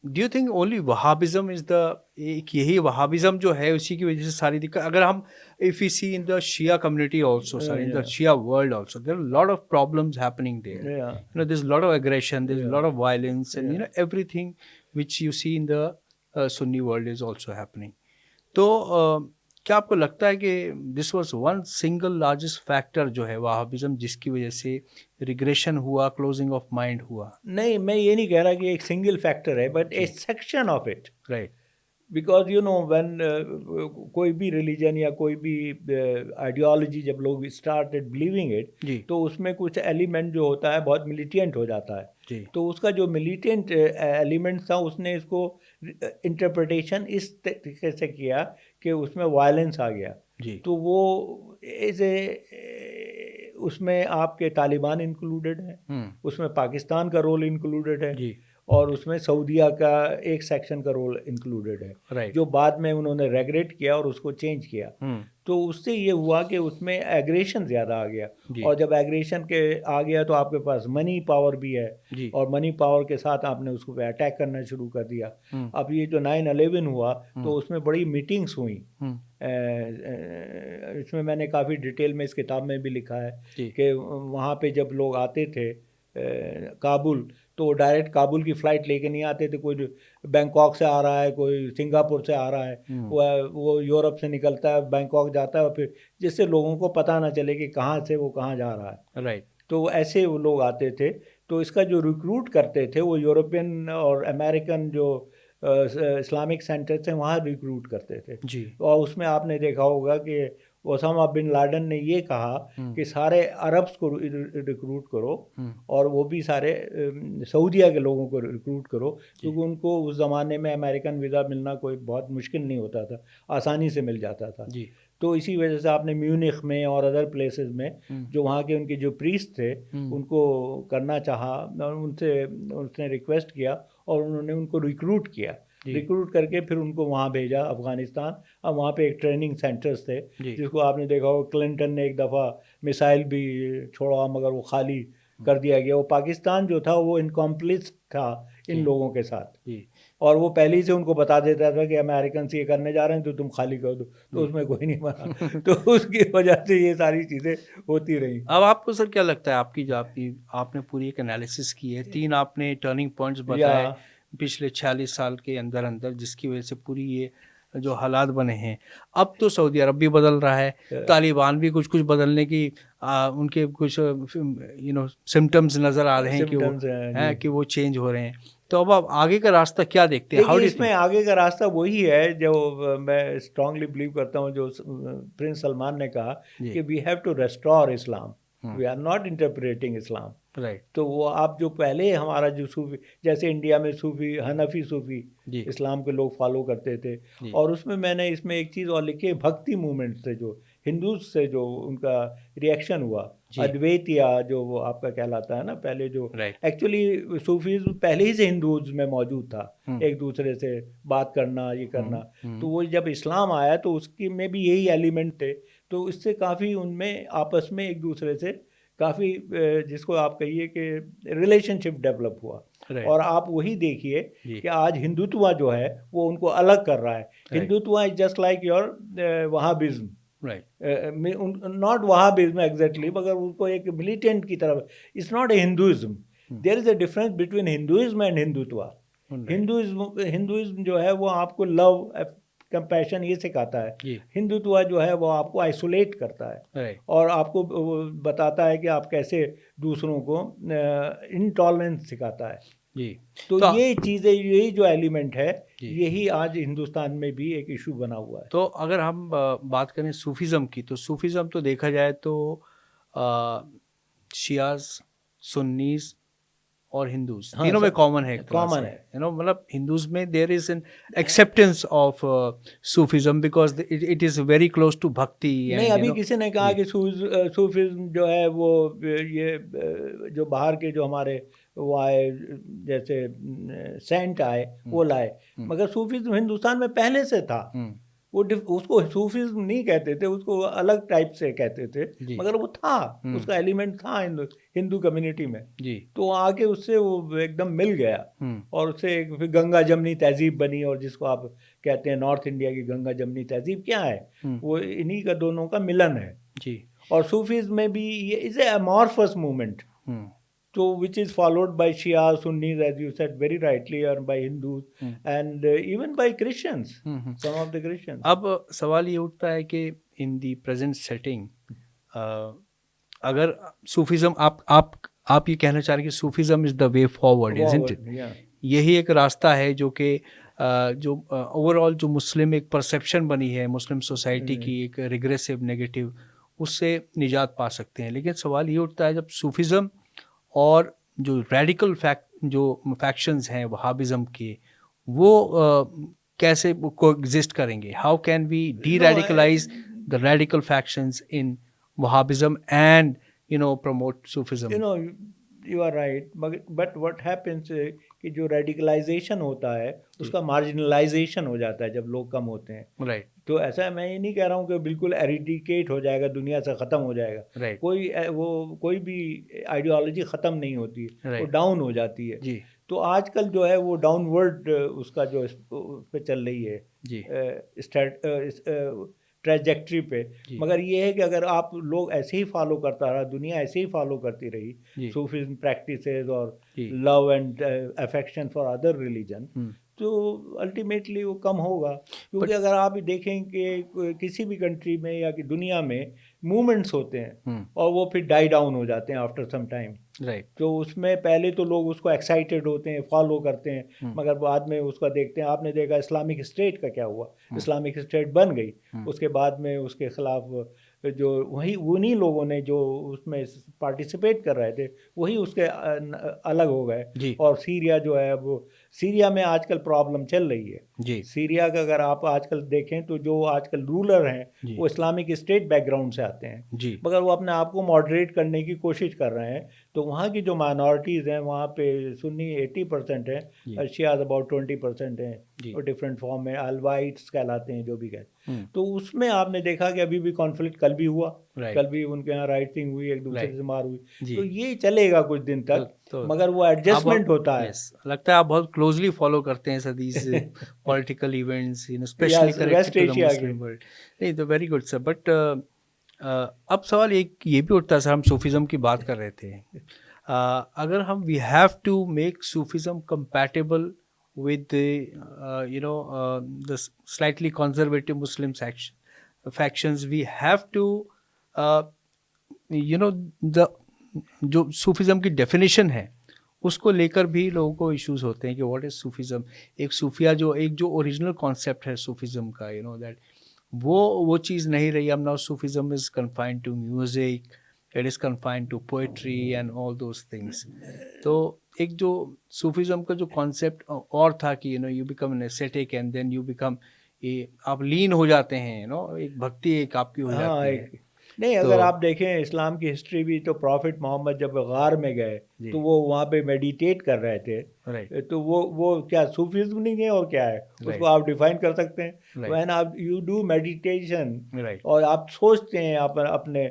do you think only Wahhabism is the, एक यही Wahhabism जो है उसी की वजह से सारी दिक्कत, अगर हम if we see in the Shia community also, sir, in the Shia world also, there are a lot of problems happening there. Yeah. You know, there's a lot of aggression, there's a lot of violence, and you know everything which you see in the Sunni world is also happening. तो क्या आपको लगता है कि this was one single largest factor जो है वहाबिज्म जिसकी वजह से रिग्रेशन हुआ, क्लोजिंग ऑफ माइंड हुआ? नहीं, मैं ये नहीं कह रहा कि एक सिंगल फैक्टर है, but A section of it. Right. Because you know when कोई भी रिलीजन या कोई भी आइडियोलॉजी जब लोग स्टार्टेड बिलीविंग इट, तो उसमें कुछ एलिमेंट जो होता है बहुत मिलिटेंट हो जाता है. तो उसका जो मिलिटेंट एलिमेंट था उसने इसको इंटरप्रिटेशन इस तरीके से किया कि उसमें वायलेंस आ गया. तो वो एज ए उसमें आपके तालिबान इंक्लूडेड है, उसमें पाकिस्तान का रोल इंक्लूडेड है, और उसमें सऊदीया का एक सेक्शन का रोल इंक्लूडेड है, जो बाद में उन्होंने रेगुलेट किया और उसको चेंज किया. तो उससे ये हुआ कि उसमें एग्रेशन ज़्यादा आ गया, और जब एग्रेशन के आ गया तो आपके पास मनी पावर भी है, और मनी पावर के साथ आपने उसको पे अटैक करना शुरू कर दिया. अब ये जो 9/11 हुआ तो उसमें बड़ी मीटिंग्स हुई. इसमें मैंने काफ़ी डिटेल में इस किताब में भी लिखा है कि वहाँ पे जब लोग आते थे काबुल, तो डायरेक्ट काबुल की फ़्लाइट लेके नहीं आते थे. कोई बैंकॉक से आ रहा है, कोई सिंगापुर से आ रहा है, वो यूरोप से निकलता है, बैंकॉक जाता है, और फिर जिससे लोगों को पता ना चले कि कहाँ से वो कहाँ जा रहा है. राइट. तो ऐसे वो लोग आते थे. तो इसका जो रिक्रूट करते थे वो यूरोपियन और अमेरिकन जो इस्लामिक सेंटर थे वहाँ रिक्रूट करते थे जी. और उसमें आपने देखा होगा कि ओसामा बिन लादेन ने ये कहा कि सारे अरब्स को रिक्रूट करो और वो भी सारे सऊदीया के लोगों को रिक्रूट करो, क्योंकि उनको उस ज़माने में अमेरिकन वीज़ा मिलना कोई बहुत मुश्किल नहीं होता था, आसानी से मिल जाता था जी. तो इसी वजह से आपने म्यूनिख में और अदर प्लेसेस में जो वहाँ के उनके जो प्रीस्ट थे उनको करना चाहा, उनसे उसने रिक्वेस्ट किया और उन्होंने उनको रिक्रूट किया. रिक्रूट करके फिर उनको वहाँ भेजा अफ़गानिस्तान. अब वहाँ पे एक ट्रेनिंग सेंटर्स थे जिसको आपने देखा हो, क्लिंटन ने एक दफ़ा मिसाइल भी छोड़ा मगर वो खाली कर दिया गया. वो पाकिस्तान जो था वो इनकॉम्प्लिस था इन लोगों के साथ, और वो पहले ही से उनको बता देता था कि अमेरिकन से ये करने जा रहे हैं तो तुम खाली कर दो, तो उसमें कोई नहीं मना. तो उसकी वजह से ये सारी चीज़ें होती रही. अब आपको सर क्या लगता है, आपने पूरी एक एनालिसिस की है, 3 आपने टर्निंग पॉइंट्स बताए पिछले 46 साल के अंदर जिसकी वजह से पूरी ये जो हालात बने हैं. अब तो सऊदी अरब भी बदल रहा है, तालिबान भी कुछ बदलने की उनके कुछ सिम्टम्स नज़र आ रहे हैं कि वो चेंज हो रहे हैं. तो अब आप आगे का रास्ता क्या देखते हैं? इसमें आगे का रास्ता वही है जो मैं स्ट्रांगली बिलीव करता हूँ, जो प्रिंस सलमान ने कहा कि we have to restore Islam, we are not interpreting Islam. Right. तो वो आप जो पहले हमारा जो सूफी, जैसे इंडिया में सूफी हनफी सूफी इस्लाम के लोग फॉलो करते थे, और उसमें मैंने इसमें एक चीज़ और लिखी है, भक्ति मूवमेंट से जो हिंदूज से जो उनका रिएक्शन हुआ, अद्वैतिया जो वो आपका कहलाता है ना, पहले जो एक्चुअली सूफीज़म पहले ही से हिंदूज में मौजूद था, एक दूसरे से बात करना ये करना. तो वो जब इस्लाम आया तो उसकी में भी यही एलिमेंट थे, तो इससे काफ़ी उनमें आपस में एक दूसरे से काफ़ी जिसको आप कहिए कि रिलेशनशिप डेवलप हुआ. और आप वही देखिए कि आज हिंदुत्व जो है वो उनको अलग कर रहा है. Hindutva is just like your Wahhabism, not Wahhabism exactly, मगर उनको एक मिलिटेंट की तरफ. It's not a Hinduism, there is a difference between Hinduism and Hindutva. Hinduism जो है वो आपको लव कंपैशन ये सिखाता है, हिंदुत्व जो है वो आपको आइसोलेट करता है और आपको बताता है कि आप कैसे दूसरों को इंटॉलरेंस सिखाता है. तो ये चीज़ें, यही जो एलिमेंट है, यही आज हिंदुस्तान में भी एक इशू बना हुआ है. तो अगर हम बात करें सूफीज़म की, तो सूफीज़म तो देखा जाए तो शियाज, सुन्नीस और हिंदूज हाँ, तीनों में सब कॉमन है एक तरह कॉमन से, है। मतलब हिंदूज में there is an acceptance of Sufism because it is very close to bhakti नहीं, एंड अभी किसी ने कहा कि सूफिज्म जो है वो ये जो बाहर के जो हमारे वो आए, जैसे सेंट आए वो लाए, मगर सूफिज्म हिंदुस्तान में पहले से था। वो उसको सूफिज्म नहीं कहते थे, उसको अलग टाइप से कहते थे, जी। मगर वो था, उसका एलिमेंट था हिंदू कम्युनिटी में। जी। तो आके उससे वो एकदम मिल गया, और उससे फिर गंगा जमनी तहजीब बनी, और जिसको आप कहते हैं नॉर्थ इंडिया की गंगा जमनी तहजीब क्या है, वो इन्हीं का दोनों का मिलन है। जी। और सूफीज में भी ये is a amorphous movement, so which is followed by Shia, Sunnis, as you said very rightly, or by Hindus, and even by Christians, some of the Christians. अब सवाल ये उठता है कि इन दी प्रेजेंट सेटिंग अगर सूफिज्म आप ये कहना चाह रहे हैं कि Sufism is the way forward, isn't it? Yeah. यही एक रास्ता है जो कि जो ओवरऑल जो मुस्लिम एक परसेप्शन बनी है मुस्लिम सोसाइटी की, एक रिग्रेसिव नेगेटिव, उससे निजात पा सकते हैं। लेकिन सवाल ये उठता है जब सूफिज्म और जो रेडिकल जो फैक्शंस हैं वहाबिज्म के, वो कैसे को एग्जिस्ट करेंगे? How can we deradicalise the radical factions in Wahhabism and promote Sufism? You are right, but what happens कि जो रेडिकलाइजेशन होता है उसका मार्जिनलाइजेशन हो जाता है जब लोग कम होते हैं। राइट। तो ऐसा मैं ये नहीं कह रहा हूँ कि बिल्कुल एरिडिकेट हो जाएगा, दुनिया से ख़त्म हो जाएगा। राइट। कोई भी आइडियोलॉजी ख़त्म नहीं होती है, वो डाउन हो जाती है। जी। तो आजकल जो है वो डाउनवर्ड उसका जो उस पे चल रही है जी। ट्रैजेक्टरी पे। मगर ये है कि अगर आप लोग ऐसे ही फॉलो करता रहा, दुनिया ऐसे ही फॉलो करती रही सूफिज्म प्रैक्टिसेस और love and affection for other religion, तो अल्टीमेटली वो कम होगा। क्योंकि अगर आप देखें कि किसी भी कंट्री में या कि दुनिया में मूवमेंट्स होते हैं और वो फिर डाई डाउन हो जाते हैं आफ्टर सम टाइम। राइट। तो उसमें पहले तो लोग उसको एक्साइटेड होते हैं, फॉलो करते हैं, मगर बाद में उसका देखते हैं। आपने देखा इस्लामिक स्टेट का क्या हुआ, इस्लामिक स्टेट बन गई, उसके बाद में उसके खिलाफ जो उन्हीं लोगों ने जो उसमें पार्टिसिपेट कर रहे थे वही उसके अलग हो गए। और सीरिया जो है वो, सीरिया में आजकल प्रॉब्लम चल रही है जी। सीरिया का अगर आप आजकल देखें तो जो आजकल रूलर हैं वो इस्लामिक स्टेट बैकग्राउंड से आते हैं जी। मगर वो अपने आप को मॉडरेट करने की कोशिश कर रहे हैं। तो वहाँ की जो माइनॉरिटीज़ हैं वहाँ पे सुन्नी 80% हैं, शियाज अबाउट 20% हैं, और डिफरेंट फॉर्म में अलवाइट्स कहलाते हैं जो भी कहते हैं। तो उसमें आपने देखा कि अभी भी कॉन्फ्लिक्ट कल भी हुआ, कल भी उनके यहाँ राइटिंग हुई, एक दूसरे से मार हुई। तो ये चलेगा कुछ दिन तक, मगर वो एडजस्टमेंट होता है। लगता है आप बहुत क्लोजली फॉलो करते हैं sir these political events, specially connected to the Muslim world. नहीं तो वेरी गुड सर। बट अब सवाल एक ये भी उठता है सर, हम सूफिज्म की बात कर रहे थे, अगर हम we have to make Sufism compatible with the slightly conservative Muslim factions, we have to the जो सूफिज्म की डेफिनेशन है उसको लेकर भी लोगों को इश्यूज होते हैं कि व्हाट इज सूफिज्म। एक सूफिया जो ओरिजिनल कॉन्सेप्ट है सूफिज्म का, दैट वो चीज़ नहीं रही। अब now Sufism is confined to music, it is confined to poetry and all those things. तो एक जो सूफिज्म का जो कॉन्सेप्ट और था कि you become an aesthetic and then you become आप लीन हो जाते हैं, एक भक्ति एक आपकी हो जाती है। नहीं, अगर आप देखें इस्लाम की हिस्ट्री भी, तो प्रॉफिट मोहम्मद जब गार में गए तो वो वहाँ पे मेडिटेट कर रहे थे। तो वो क्या सूफिज्म नहीं है और क्या है, उसको आप डिफाइन कर सकते हैं। व्हेन आप यू डू मेडिटेशन और आप सोचते हैं अपने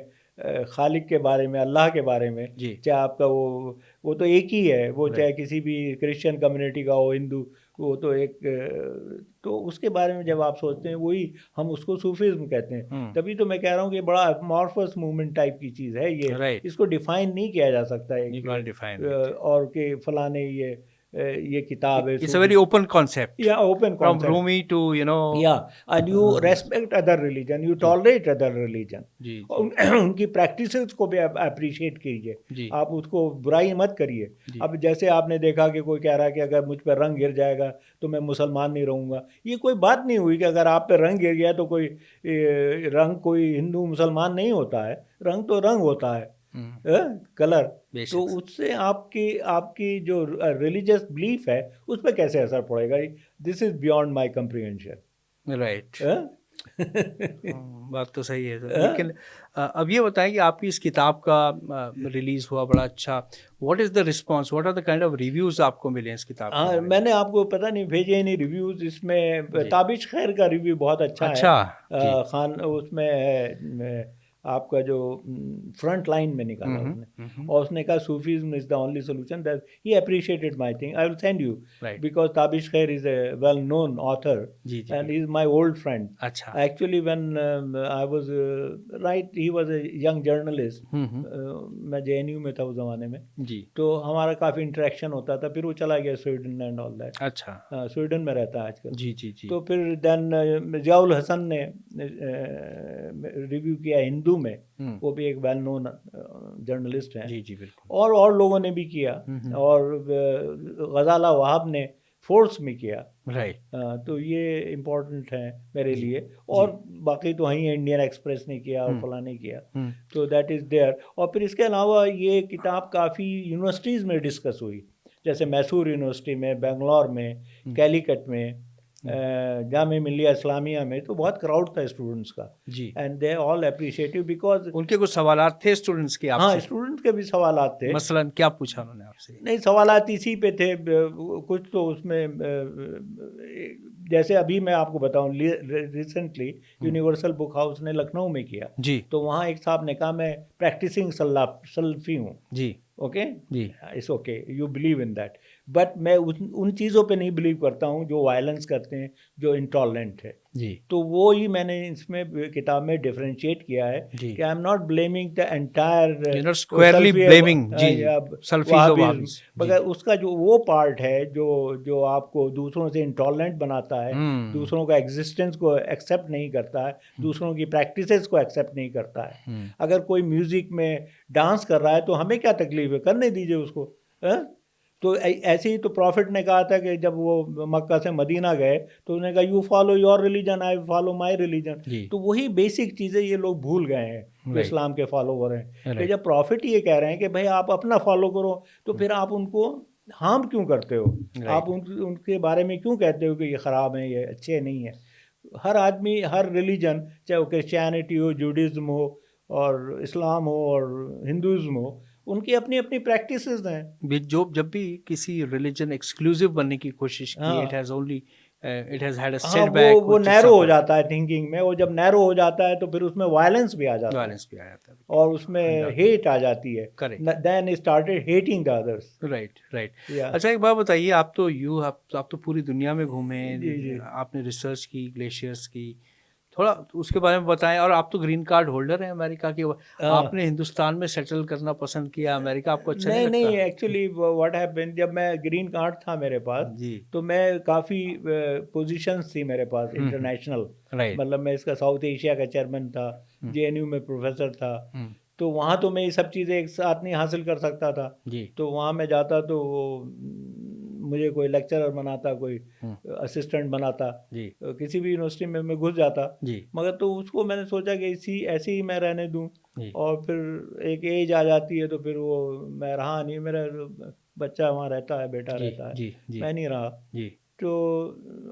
खालिक के बारे में, अल्लाह के बारे में, चाहे आपका वो तो एक ही है, वो चाहे किसी भी क्रिश्चियन कम्युनिटी का हो, हिंदू, वो तो एक, तो उसके बारे में जब आप सोचते हैं वही हम उसको सूफिज्म कहते हैं। तभी तो मैं कह रहा हूँ कि बड़ा अमॉर्फस मूवमेंट टाइप की चीज़ है ये, इसको डिफाइन नहीं किया जा सकता है और कि फलाने ये किताब है। It's a very open concept. Yeah, open concept. From Rumi to Yeah, and you respect other religion, you tolerate other religion. उनकी प्रैक्टिसेस को भी अप्रिशिएट कीजिए, आप उसको बुराई मत करिए। अब जैसे आपने देखा कि कोई कह रहा है कि अगर मुझ पर रंग गिर जाएगा तो मैं मुसलमान नहीं रहूँगा, ये कोई बात नहीं हुई कि अगर आप पे रंग गिर गया तो कोई हिंदू मुसलमान नहीं होता है। रंग तो रंग होता है, कलर, बेशक। तो उससे आपकी आपकी जो रिलीजियस बिलीफ है उस पर कैसे असर पड़ेगा? This is beyond my comprehension. Right. बात तो सही है सर, हाँ? लेकिन अब ये बताएं कि आपकी इस किताब का रिलीज हुआ बड़ा अच्छा, what is the response, what are the kind of reviews आपको मिले इस किताब के हाँ, बारे में? मैंने आपको पता नहीं भेजे नहीं रिव्यूज़, इसमें जी। ताबिश खैर का रिव्यू बहुत अच्छा है। अच्छा जी। खान उसमें है आपका जो फ्रंट लाइन में निकाला उसने, और उसने कहा Sufism is the only solution, that he appreciated my thing. I will send you, right. Because Tabish Khair is a well known author जी जी and he is my old friend. अच्छा। Actually, when I was he was a young journalist. मैं JNU में था उस ज़माने में, जी। तो हमारा काफ़ी इंटरेक्शन होता था। फिर वो चला गया स्वीडन एंड ऑल दैट। अच्छा। स्वीडन में रहता है आजकल। जी जी जी। तो फिर देन ज़ियाउल हसन ने रिव्यू किया हिंदू में, वो भी एक वेल नोन जर्नलिस्ट हैं। जी जी बिल्कुल। और लोगों ने भी किया, और गज़ाला वहाब ने फोर्स में किया। राइट। तो ये इम्पोर्टेंट है मेरे लिए। और बाकी तो वहीं इंडियन एक्सप्रेस ने किया और फला ने किया, तो दैट इज़ देयर। और फिर इसके अलावा ये किताब काफ़ी यूनिवर्सिटीज़ में डिस्कस हुई, जैसे मैसूर यूनिवर्सिटी में, बेंगलोर में, कैलीकट में, जामे मिलिया इस्लामिया में, तो बहुत क्राउड था स्टूडेंट्स का। जी। And they all appreciative because उनके कुछ सवालात थे स्टूडेंट्स के हाँ, आपसे? स्टूडेंट्स के भी सवालात थे। मसलन क्या पूछा उन्होंने आपसे? नहीं, सवालात इसी पे थे। कुछ तो उसमें जैसे अभी मैं आपको बताऊं, रिसेंटली यूनिवर्सल बुक हाउस ने लखनऊ में किया, जी तो वहाँ एक साहब ने कहा मैं प्रैक्टिसिंग सल्फी हूँ। जी ओके जी। It's okay, you believe in that, but मैं उन चीज़ों पे नहीं बिलीव करता हूँ जो वायलेंस करते हैं, जो इंटॉलरेंट है। जी तो वो ही मैंने इसमें किताब में डिफरेंशिएट किया है जी। कि I am not blaming the entire You're not squarely blaming जी सल्फीज और वहाबीज जी। मगर उसका जो वो पार्ट है जो जो आपको दूसरों से इंटॉलरेंट बनाता है, दूसरों का एग्जिस्टेंस को एक्सेप्ट नहीं करता है, दूसरों की प्रैक्टिसेस को एक्सेप्ट नहीं करता है। अगर कोई म्यूज़िक में डांस कर रहा है तो हमें क्या तकलीफ है, करने दीजिए उसको। तो ऐसे ही तो प्रॉफिट ने कहा था कि जब वो मक्का से मदीना गए तो उन्होंने कहा you follow your religion, I follow my religion. तो वही बेसिक चीज़ें ये लोग भूल गए हैं जो इस्लाम के फॉलोवर हैं, कि जब प्रॉफिट ये कह रहे हैं कि भाई आप अपना फॉलो करो, तो फिर आप उनको हार्म क्यों करते हो? आप उनके बारे में क्यों कहते हो कि ये ख़राब है, ये अच्छे नहीं है? हर आदमी, हर रिलीजन, चाहे वो क्रिश्चियनिटी हो, जूडिज़्म हो, और इस्लाम हो, और हिंदुज़्म हो, उनकी अपनी अपनी प्रैक्टिसेस हैं। जो जब भी किसी रिलीजन एक्सक्लूसिव बनने की कोशिश की, हाँ, it has only it has had a हाँ, सेटबैक, वो नैरो हो जाता है थिंकिंग में, और जब नैरो हो जाता है तो फिर उसमें वायलेंस भी आ जाता है, वायलेंस भी आ जाता है, और उसमें हेट आ जाती है। Correct. Then started hating the others. Right right. या अच्छा एक बात बताइए, आप तो पूरी दुनिया में घूमे, जी। आपने रिसर्च की ग्लेशियर्स की, थोड़ा उसके बारे में बताएं। और आप तो ग्रीन कार्ड होल्डर हैं अमेरिका के, आपने हिंदुस्तान में सेटल करना पसंद किया, अमेरिका आपको अच्छा नहीं नहीं, लगता? एक्चुअली व्हाट हैपेंड, जब मैं ग्रीन कार्ड था मेरे पास, जी तो मैं काफ़ी पोजीशंस थी मेरे पास इंटरनेशनल। राइट। मतलब मैं इसका साउथ एशिया का चेयरमैन था, JNU में प्रोफेसर था, तो वहाँ तो मैं ये सब चीज़ें एक साथ नहीं हासिल कर सकता था। जी तो वहाँ मैं जाता तो वो मुझे कोई लेक्चरर बनाता, कोई असिस्टेंट बनाता, जी किसी भी यूनिवर्सिटी में मैं घुस जाता। जी मगर तो उसको मैंने सोचा कि ऐसे ही मैं रहने दूँ, जी और फिर एक एज आ जाती है तो फिर वो मैं रहा नहीं, मेरा बच्चा वहाँ रहता है, बेटा जी रहता है, जी जी मैं नहीं रहा। जी। तो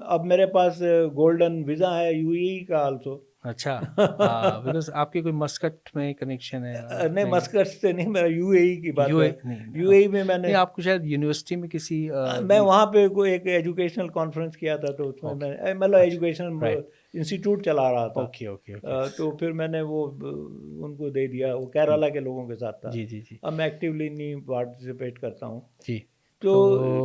अब मेरे पास गोल्डन वीज़ा है, UAE का आल्सो। अच्छा हाँ, बिकॉज आपके कोई मस्कट में कनेक्शन है? नहीं, मस्कट से नहीं, मेरा UAE की बात है। नहीं UAE में नहीं, मैंने आपको शायद यूनिवर्सिटी में किसी मैं वहाँ पे कोई एक एजुकेशनल कॉन्फ्रेंस किया था, तो उसमें मैं मतलब अच्छा एजुकेशनल राइट, इंस्टीट्यूट चला रहा था। Okay okay okay. तो फिर मैंने वो उनको दे दिया, वो केरला के लोगों के साथ था। जी जी जी अब मैं एक्टिवली नहीं पार्टिसिपेट करता हूँ। जी। तो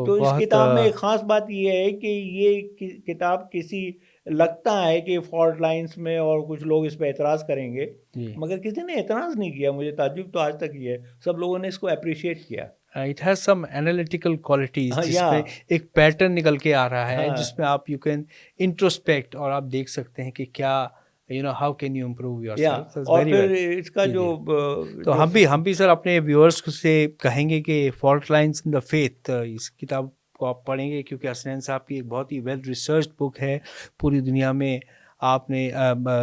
तो इस बहुत किताब में एक ख़ास बात ये है कि ये किताब किसी, लगता है कि फॉल्ट लाइंस में और कुछ लोग इस पर एतराज़ करेंगे, जी मगर किसी ने एतराज़ नहीं किया। मुझे ताज्जुब तो आज तक ये है, सब लोगों ने इसको अप्रिशिएट किया। It has some analytical qualities, हाँ, या जिसमें एक पैटर्न निकल के आ रहा है, हाँ, जिसमें आप यू कैन इंट्रोस्पेक्ट, और आप देख सकते हैं कि क्या हाउ कैन यू इम्प्रूव या योरसेल्फ। और वेरी फिर वेल। इसका जी जो जी। तो हम भी सर अपने व्यूअर्स से कहेंगे कि fault lines in the faith, इस किताब को आप पढ़ेंगे, क्योंकि हसनैन साहब की एक बहुत ही वेल रिसर्च्ड बुक है। पूरी दुनिया में आपने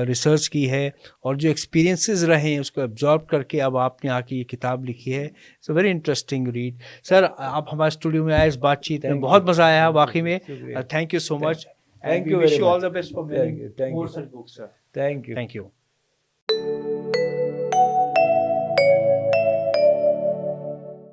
रिसर्च की है और जो एक्सपीरियंसेस रहे हैं उसको एब्जॉर्ब करके अब आपने आके ये किताब लिखी है। It's very interesting read. Sir, आप हमारे स्टूडियो में आए, इस बातचीत में Thank बहुत you. मज़ा आया Thank you. वाकई में। शुक्रिया। Thank you so much. Thank you very wish you all much. The best for Thank you. Many Thank more you. Such books, sir. Thank you. Thank you.